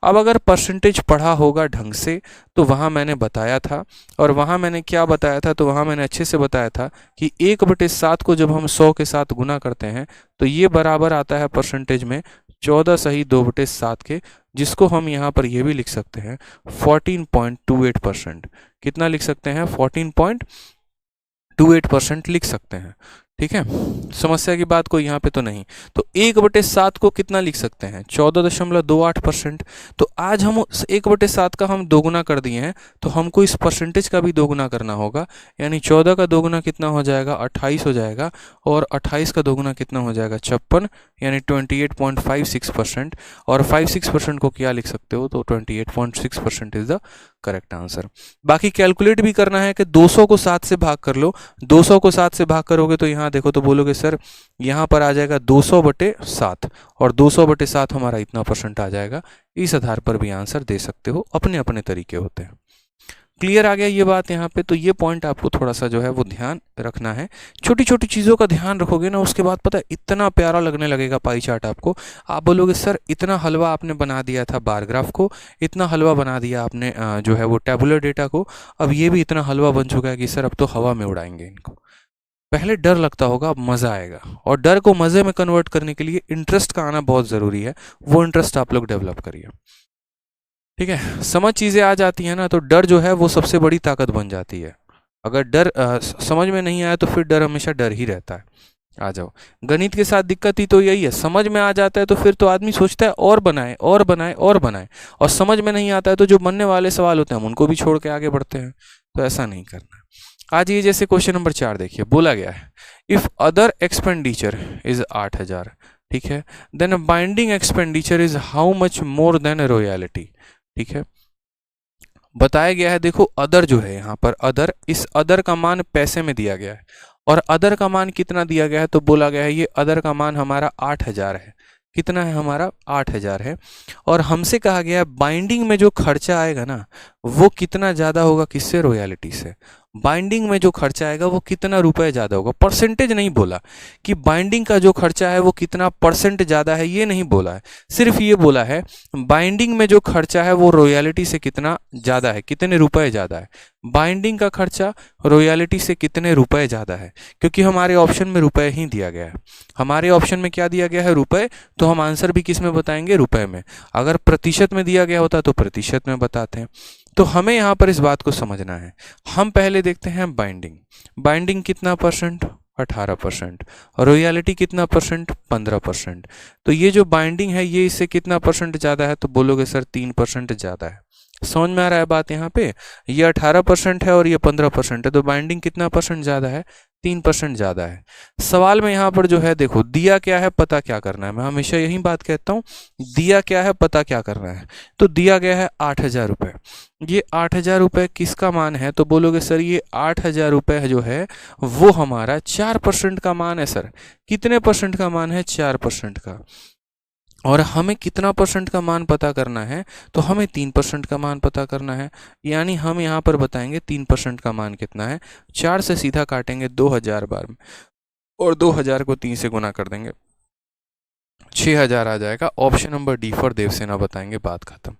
अब अगर परसेंटेज पढ़ा होगा ढंग से तो वहाँ मैंने बताया था, और वहाँ मैंने क्या बताया था, तो वहाँ मैंने अच्छे से बताया था कि 1/7 को जब हम 100 के साथ गुना करते हैं तो ये बराबर आता है परसेंटेज में 14 सही 2/7 के, जिसको हम यहाँ पर ये भी लिख सकते हैं 14.28%। कितना लिख सकते हैं, 14.28% लिख सकते हैं, ठीक है। समस्या की बात कोई यहाँ पे तो नहीं। तो 1/7 को कितना लिख सकते हैं, 14.28%। तो आज हम 1/7 का हम दोगुना कर दिए हैं, तो हमको इस परसेंटेज का भी दोगुना करना होगा। यानी 14 का दोगुना कितना हो जाएगा, 28 हो जाएगा, और 28 का दोगुना कितना हो जाएगा, 56, यानी 28.56%। और 56% को क्या लिख सकते हो, तो 28.6% इज द करेक्ट आंसर। बाकी कैलकुलेट भी करना है कि 200 को 7 से भाग कर लो, 200 को 7 से भाग करोगे तो यहाँ देखो तो बोलोगे सर यहाँ पर आ जाएगा 200/7, और 200/7 हमारा इतना परसेंट आ जाएगा। इस आधार पर भी आंसर दे सकते हो, अपने अपने तरीके होते हैं। क्लियर आ गया ये बात यहाँ पे। तो ये पॉइंट आपको थोड़ा सा जो है वो ध्यान रखना है। छोटी छोटी चीज़ों का ध्यान रखोगे ना, उसके बाद पता है इतना प्यारा लगने लगेगा पाई चार्ट आपको। आप बोलोगे सर इतना हलवा आपने बना दिया था बार ग्राफ को, इतना हलवा बना दिया आपने जो है वो टेबुलर डेटा को, अब ये भी इतना हलवा बन चुका है कि सर अब तो हवा में उड़ाएंगे इनको। पहले डर लगता होगा, अब मज़ा आएगा, और डर को मज़े में कन्वर्ट करने के लिए इंटरेस्ट का आना बहुत ज़रूरी है। वो इंटरेस्ट आप लोग डेवलप करिए, ठीक है। समझ चीज़ें आ जाती हैं ना, तो डर जो है वो सबसे बड़ी ताकत बन जाती है। अगर डर समझ में नहीं आया तो फिर डर हमेशा डर ही रहता है। आ जाओ, गणित के साथ दिक्कत ही तो यही है, समझ में आ जाता है तो फिर तो आदमी सोचता है और बनाए और बनाए और बनाए, और समझ में नहीं आता है तो जो बनने वाले सवाल होते हैं हम उनको भी छोड़ के आगे बढ़ते हैं। तो ऐसा नहीं करना है। आज ये जैसे क्वेश्चन नंबर 4 देखिए, बोला गया है इफ अदर एक्सपेंडिचर इज 8000, ठीक है, then binding expenditure is how much more than royalty, ठीक है। बताया गया है, देखो अदर जो है यहाँ पर अदर, इस अदर का मान पैसे में दिया गया है, और अदर का मान कितना दिया गया है, तो बोला गया है ये अदर का मान हमारा 8000 है। कितना है हमारा, 8000 है। और हमसे कहा गया है बाइंडिंग में जो खर्चा आएगा ना वो कितना ज़्यादा होगा, किससे, रॉयल्टी से। बाइंडिंग में जो खर्चा आएगा वो कितना रुपए ज़्यादा होगा, परसेंटेज नहीं बोला कि बाइंडिंग का जो खर्चा है वो कितना परसेंट ज़्यादा है, ये नहीं बोला है, सिर्फ ये बोला है बाइंडिंग में जो खर्चा है वो रॉयल्टी से कितना ज़्यादा है, कितने रुपए ज़्यादा है। बाइंडिंग का खर्चा रॉयल्टी से कितने रुपए ज़्यादा है, क्योंकि हमारे ऑप्शन में रुपए ही दिया गया है। हमारे ऑप्शन में क्या दिया गया है, रुपए, तो हम आंसर भी किस में बताएंगे, रुपए में। अगर प्रतिशत में दिया गया होता तो प्रतिशत में बताते हैं। तो हमें यहाँ पर इस बात को समझना है। हम पहले देखते हैं बाइंडिंग। बाइंडिंग कितना परसेंट, 18%, और रॉयल्टी कितना परसेंट, 15%। तो ये जो बाइंडिंग है ये इससे कितना परसेंट ज़्यादा है, तो बोलोगे सर 3% ज़्यादा है। समझ में आ रहा है बात यहाँ पे, ये 18% है और ये 15% है, तो बाइंडिंग कितना परसेंट ज़्यादा है, 3% ज़्यादा है। सवाल में यहाँ पर जो है देखो दिया क्या है, पता क्या करना है। मैं हमेशा यही बात कहता हूँ, दिया क्या है पता क्या करना है। तो दिया गया है 8000 रुपये। ये 8000 रुपये किसका मान है, तो बोलोगे सर ये 8000 रुपये जो है वो हमारा 4% का मान है। सर कितने परसेंट का मान है, 4% का। और हमें कितना परसेंट का मान पता करना है, तो हमें 3% का मान पता करना है। यानी हम यहाँ पर बताएंगे 3% का मान कितना है। 4 से सीधा काटेंगे 2000 बार में, और 2000 को 3 से गुना कर देंगे, 6000 आ जाएगा। Option number D for Devasena बताएंगे, बात खत्म।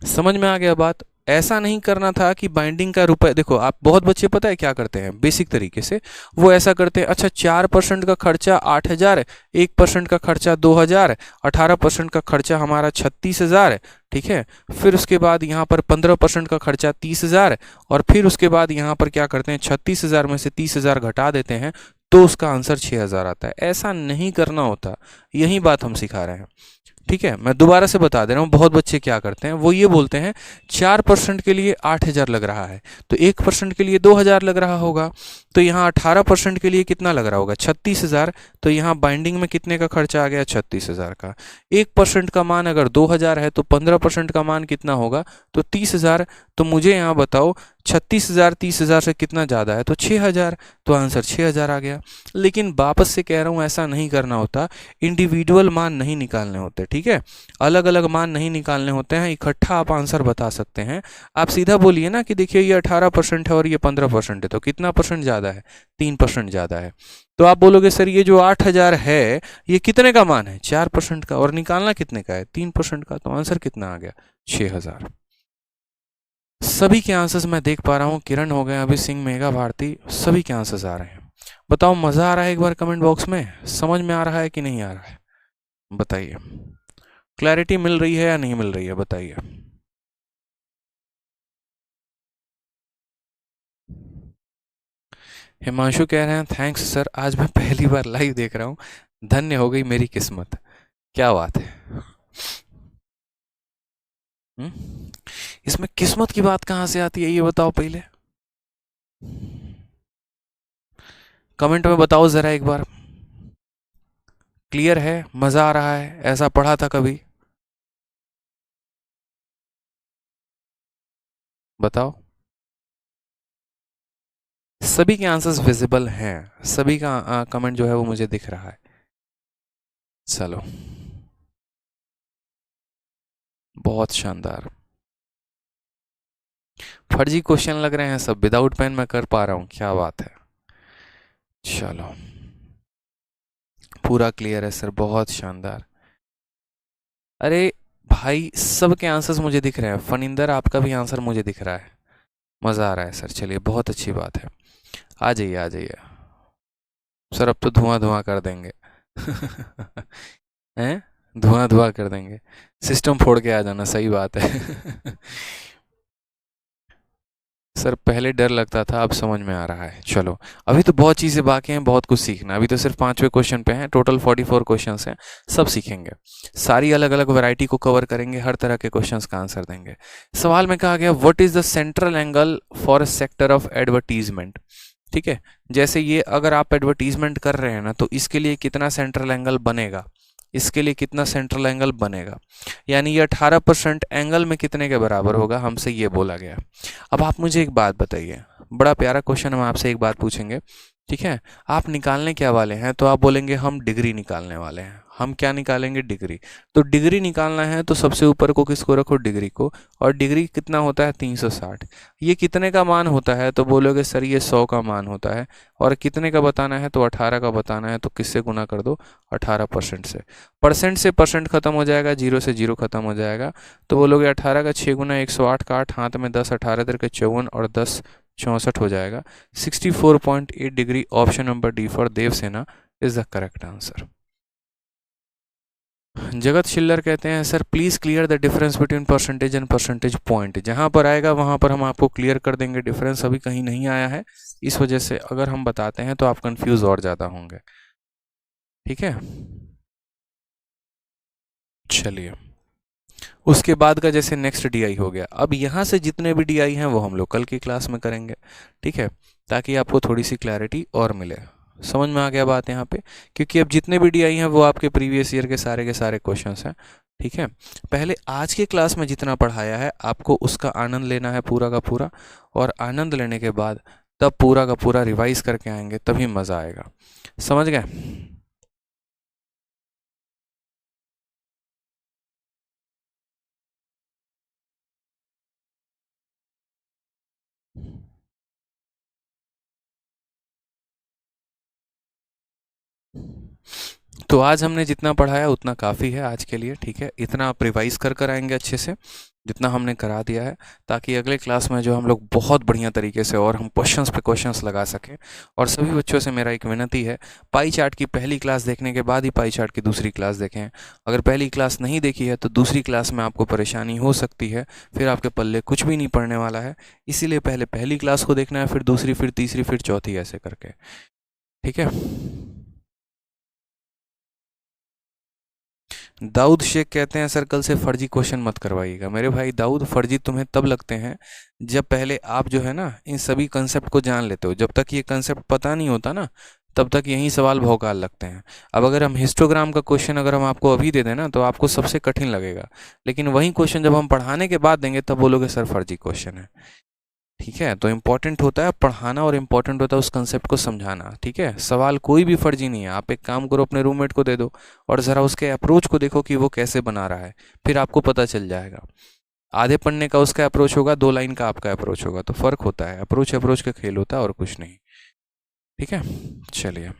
समझ में आ गया बात। ऐसा नहीं करना था कि बाइंडिंग का रुपए, देखो आप बहुत बच्चे पता है क्या करते हैं बेसिक तरीके से, वो ऐसा करते हैं, अच्छा 4% का खर्चा 8000, 1% का खर्चा 2000, 18% का खर्चा हमारा 36,000, ठीक है। फिर उसके बाद यहाँ पर 15% का खर्चा 30,000, और फिर उसके बाद यहाँ पर क्या करते हैं, 36,000 में से 30,000 घटा देते हैं, तो उसका आंसर 6000 आता है। ऐसा नहीं करना होता, यही बात हम सिखा रहे हैं, ठीक है। मैं दोबारा से बता दे रहा हूँ, बहुत बच्चे क्या करते हैं, वो ये बोलते हैं 4% के लिए 8000 लग रहा है, तो 1% के लिए 2000 लग रहा होगा, तो यहाँ 18% के लिए कितना लग रहा होगा, 36,000, तो यहाँ बाइंडिंग में कितने का खर्चा आ गया, 36,000 का। 1% का मान अगर 2000 है, तो 15% का मान कितना होगा, तो 30,000। तो मुझे यहाँ बताओ 36,000 30,000 से कितना ज़्यादा है, तो 6000, तो आंसर 6000 आ गया। लेकिन वापस से कह रहा हूँ, ऐसा नहीं करना होता, इंडिविजुअल मान नहीं निकालने होते, ठीक है। अलग अलग मान नहीं निकालने होते हैं, इकट्ठा आप आंसर बता सकते हैं। आप सीधा बोलिए ना कि देखिए ये 18% है और ये 15% है, तो कितना परसेंट ज़्यादा है, 3% ज़्यादा है। तो आप बोलोगे सर ये जो 8000 है ये कितने का मान है, 4% का, और निकालना कितने का है, 3% का, तो आंसर कितना आ गया, 6000। सभी के आंसर्स मैं देख पा रहा हूँ, किरण हो गए, अभी सिंह, मेघा भारती, सभी के आंसर्स आ रहे हैं। बताओ मज़ा आ रहा है, एक बार कमेंट बॉक्स में समझ में आ रहा है कि नहीं आ रहा है, बताइए। क्लैरिटी मिल रही है या नहीं मिल रही है, बताइए। हिमांशु कह रहे हैं थैंक्स सर, आज मैं पहली बार लाइव देख रहा हूँ, धन्य हो गई मेरी किस्मत। क्या बात है। हुँ? इसमें किस्मत की बात कहाँ से आती है, ये बताओ पहले, कमेंट में बताओ ज़रा एक बार। क्लियर है, मज़ा आ रहा है, ऐसा पढ़ा था कभी, बताओ। सभी के आंसर्स विजिबल हैं, सभी का कमेंट जो है वो मुझे दिख रहा है। चलो, बहुत शानदार। फर्जी क्वेश्चन लग रहे हैं सब, विदाउट पेन मैं कर पा रहा हूँ, क्या बात है। चलो, पूरा क्लियर है सर, बहुत शानदार। अरे भाई, सबके आंसर्स मुझे दिख रहे हैं, फनिंदर आपका भी आंसर मुझे दिख रहा है, मज़ा आ रहा है सर, चलिए बहुत अच्छी बात है। आ जाइए आ जाइए सर, अब तो धुआं धुआं कर देंगे हैं, धुआं धुआं कर देंगे, सिस्टम फोड़ के आ जाना, सही बात है सर पहले डर लगता था, अब समझ में आ रहा है। चलो, अभी तो बहुत चीज़ें बाकी हैं, बहुत कुछ सीखना है। अभी तो सिर्फ 5वें क्वेश्चन पे हैं, टोटल 44 क्वेश्चंस हैं, सब सीखेंगे, सारी अलग अलग वैरायटी को कवर करेंगे, हर तरह के क्वेश्चंस का आंसर देंगे। सवाल में कहा गया what is the central angle for a sector of advertisement, ठीक है। जैसे ये अगर आप एडवर्टीजमेंट कर रहे हैं ना, तो इसके लिए कितना सेंट्रल एंगल बनेगा, इसके लिए कितना सेंट्रल एंगल बनेगा, यानी ये 18% एंगल में कितने के बराबर होगा, हमसे ये बोला गया। अब आप मुझे एक बात बताइए, बड़ा प्यारा क्वेश्चन, हम आपसे एक बात पूछेंगे, ठीक है। आप निकालने क्या वाले हैं, तो आप बोलेंगे हम डिग्री निकालने वाले हैं। हम क्या निकालेंगे, डिग्री। तो डिग्री निकालना है तो सबसे ऊपर को किसको रखो, डिग्री को, और डिग्री कितना होता है, 360। ये कितने का मान होता है, तो बोलोगे सर ये 100 का मान होता है, और कितने का बताना है, तो 18 का बताना है, तो किससे गुना कर दो, 18% से। परसेंट से परसेंट खत्म हो जाएगा, जीरो से जीरो खत्म हो जाएगा, तो बोलोगे 18 का 6 गुना 108 का 8, हाथ में 10, 18 के 54, और 10 64 हो जाएगा, 64.8 degree. Option number D for Devasena is the correct answer. Jagat Shillar कहते हैं sir please clear the difference between percentage and percentage point. जहाँ पर आएगा वहाँ पर हम आपको क्लियर कर देंगे, डिफरेंस अभी कहीं नहीं आया है, इस वजह से अगर हम बताते हैं तो आप कंफ्यूज और ज़्यादा होंगे, ठीक है। चलिए, उसके बाद का जैसे नेक्स्ट डीआई हो गया, अब यहाँ से जितने भी डीआई हैं वो हम लोग कल की क्लास में करेंगे, ठीक है, ताकि आपको थोड़ी सी क्लैरिटी और मिले। समझ में आ गया बात यहाँ पे, क्योंकि अब जितने भी डीआई हैं वो आपके प्रीवियस ईयर के सारे क्वेश्चंस हैं, ठीक है। पहले आज के क्लास में जितना पढ़ाया है आपको उसका आनंद लेना है पूरा का पूरा, और आनंद लेने के बाद तब पूरा का पूरा रिवाइज करके आएंगे, तभी मज़ा आएगा। समझ गए। तो आज हमने जितना पढ़ाया उतना काफ़ी है आज के लिए, ठीक है। इतना आप रिवाइज कर आएंगे अच्छे से जितना हमने करा दिया है, ताकि अगले क्लास में जो हम लोग बहुत बढ़िया तरीके से और हम क्वेश्चंस पे क्वेश्चंस लगा सकें। और सभी बच्चों से मेरा एक विनती है, पाई चार्ट की पहली क्लास देखने के बाद ही पाई चार्ट की दूसरी क्लास देखें। अगर पहली क्लास नहीं देखी है तो दूसरी क्लास में आपको परेशानी हो सकती है, फिर आपके पल्ले कुछ भी नहीं पड़ने वाला है। इसीलिए पहले पहली क्लास को देखना है, फिर दूसरी, फिर तीसरी, फिर चौथी, ऐसे करके, ठीक है। दाऊद शेख कहते हैं सर कल से फर्जी क्वेश्चन मत करवाइएगा। मेरे भाई दाऊद, फर्जी तुम्हें तब लगते हैं जब पहले आप जो है ना इन सभी कंसेप्ट को जान लेते हो। जब तक ये कंसेप्ट पता नहीं होता ना, तब तक यही सवाल भौकाल लगते हैं। अब अगर हम हिस्टोग्राम का क्वेश्चन अगर हम आपको अभी दे दें ना, तो आपको सबसे कठिन लगेगा, लेकिन वही क्वेश्चन जब हम पढ़ाने के बाद देंगे तब बोलोगे सर फर्जी क्वेश्चन है, ठीक है। तो इम्पोर्टेंट होता है पढ़ाना और इम्पोर्टेंट होता है उस कंसेप्ट को समझाना, ठीक है। सवाल कोई भी फर्जी नहीं है। आप एक काम करो, अपने रूममेट को दे दो और ज़रा उसके अप्रोच को देखो कि वो कैसे बना रहा है, फिर आपको पता चल जाएगा। आधे पढ़ने का उसका अप्रोच होगा, 2 लाइन का आपका अप्रोच होगा, तो फ़र्क होता है। अप्रोच का खेल होता है और कुछ नहीं, ठीक है। चलिए,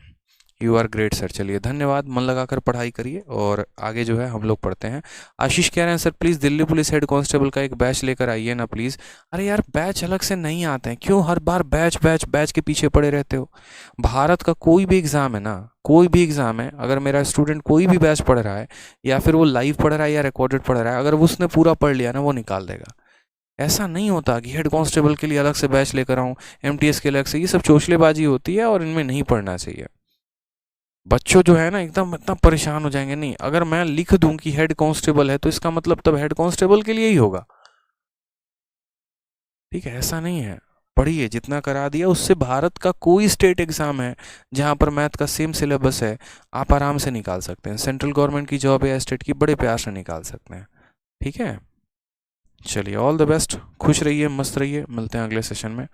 यू आर ग्रेट सर। चलिए धन्यवाद, मन लगाकर पढ़ाई करिए और आगे जो है हम लोग पढ़ते हैं। आशीष कह रहे हैं sir please Delhi police head constable का एक बैच लेकर आइए ना प्लीज़। अरे यार बैच अलग से नहीं आते हैं, क्यों हर बार बैच बैच बैच के पीछे पड़े रहते हो। भारत का कोई भी एग्ज़ाम है ना, कोई भी एग्ज़ाम है, अगर मेरा स्टूडेंट कोई भी बैच पढ़ रहा है या फिर वो लाइव पढ़ रहा है या रिकॉर्डेड पढ़ रहा है, अगर वो उसने पूरा पढ़ लिया ना, वो निकाल देगा। ऐसा नहीं होता कि हेड कांस्टेबल के लिए अलग से बैच लेकर आऊँ, एमटीएस के अलग से। ये सब चोचलेबाजी होती है और इनमें नहीं पढ़ना चाहिए। बच्चों जो है ना एकदम इतना परेशान हो जाएंगे। नहीं, अगर मैं लिख दूं कि हेड कांस्टेबल है तो इसका मतलब तब हेड कांस्टेबल के लिए ही होगा, ठीक है। ऐसा नहीं है, पढ़िए जितना करा दिया उससे। भारत का कोई स्टेट एग्जाम है जहां पर मैथ का सेम सिलेबस है, आप आराम से निकाल सकते हैं। सेंट्रल गवर्नमेंट की जॉब है, स्टेट की, बड़े प्यार से निकाल सकते हैं, ठीक है। चलिए ऑल द बेस्ट, खुश रहिए, मस्त रहिए, मिलते हैं अगले सेशन में।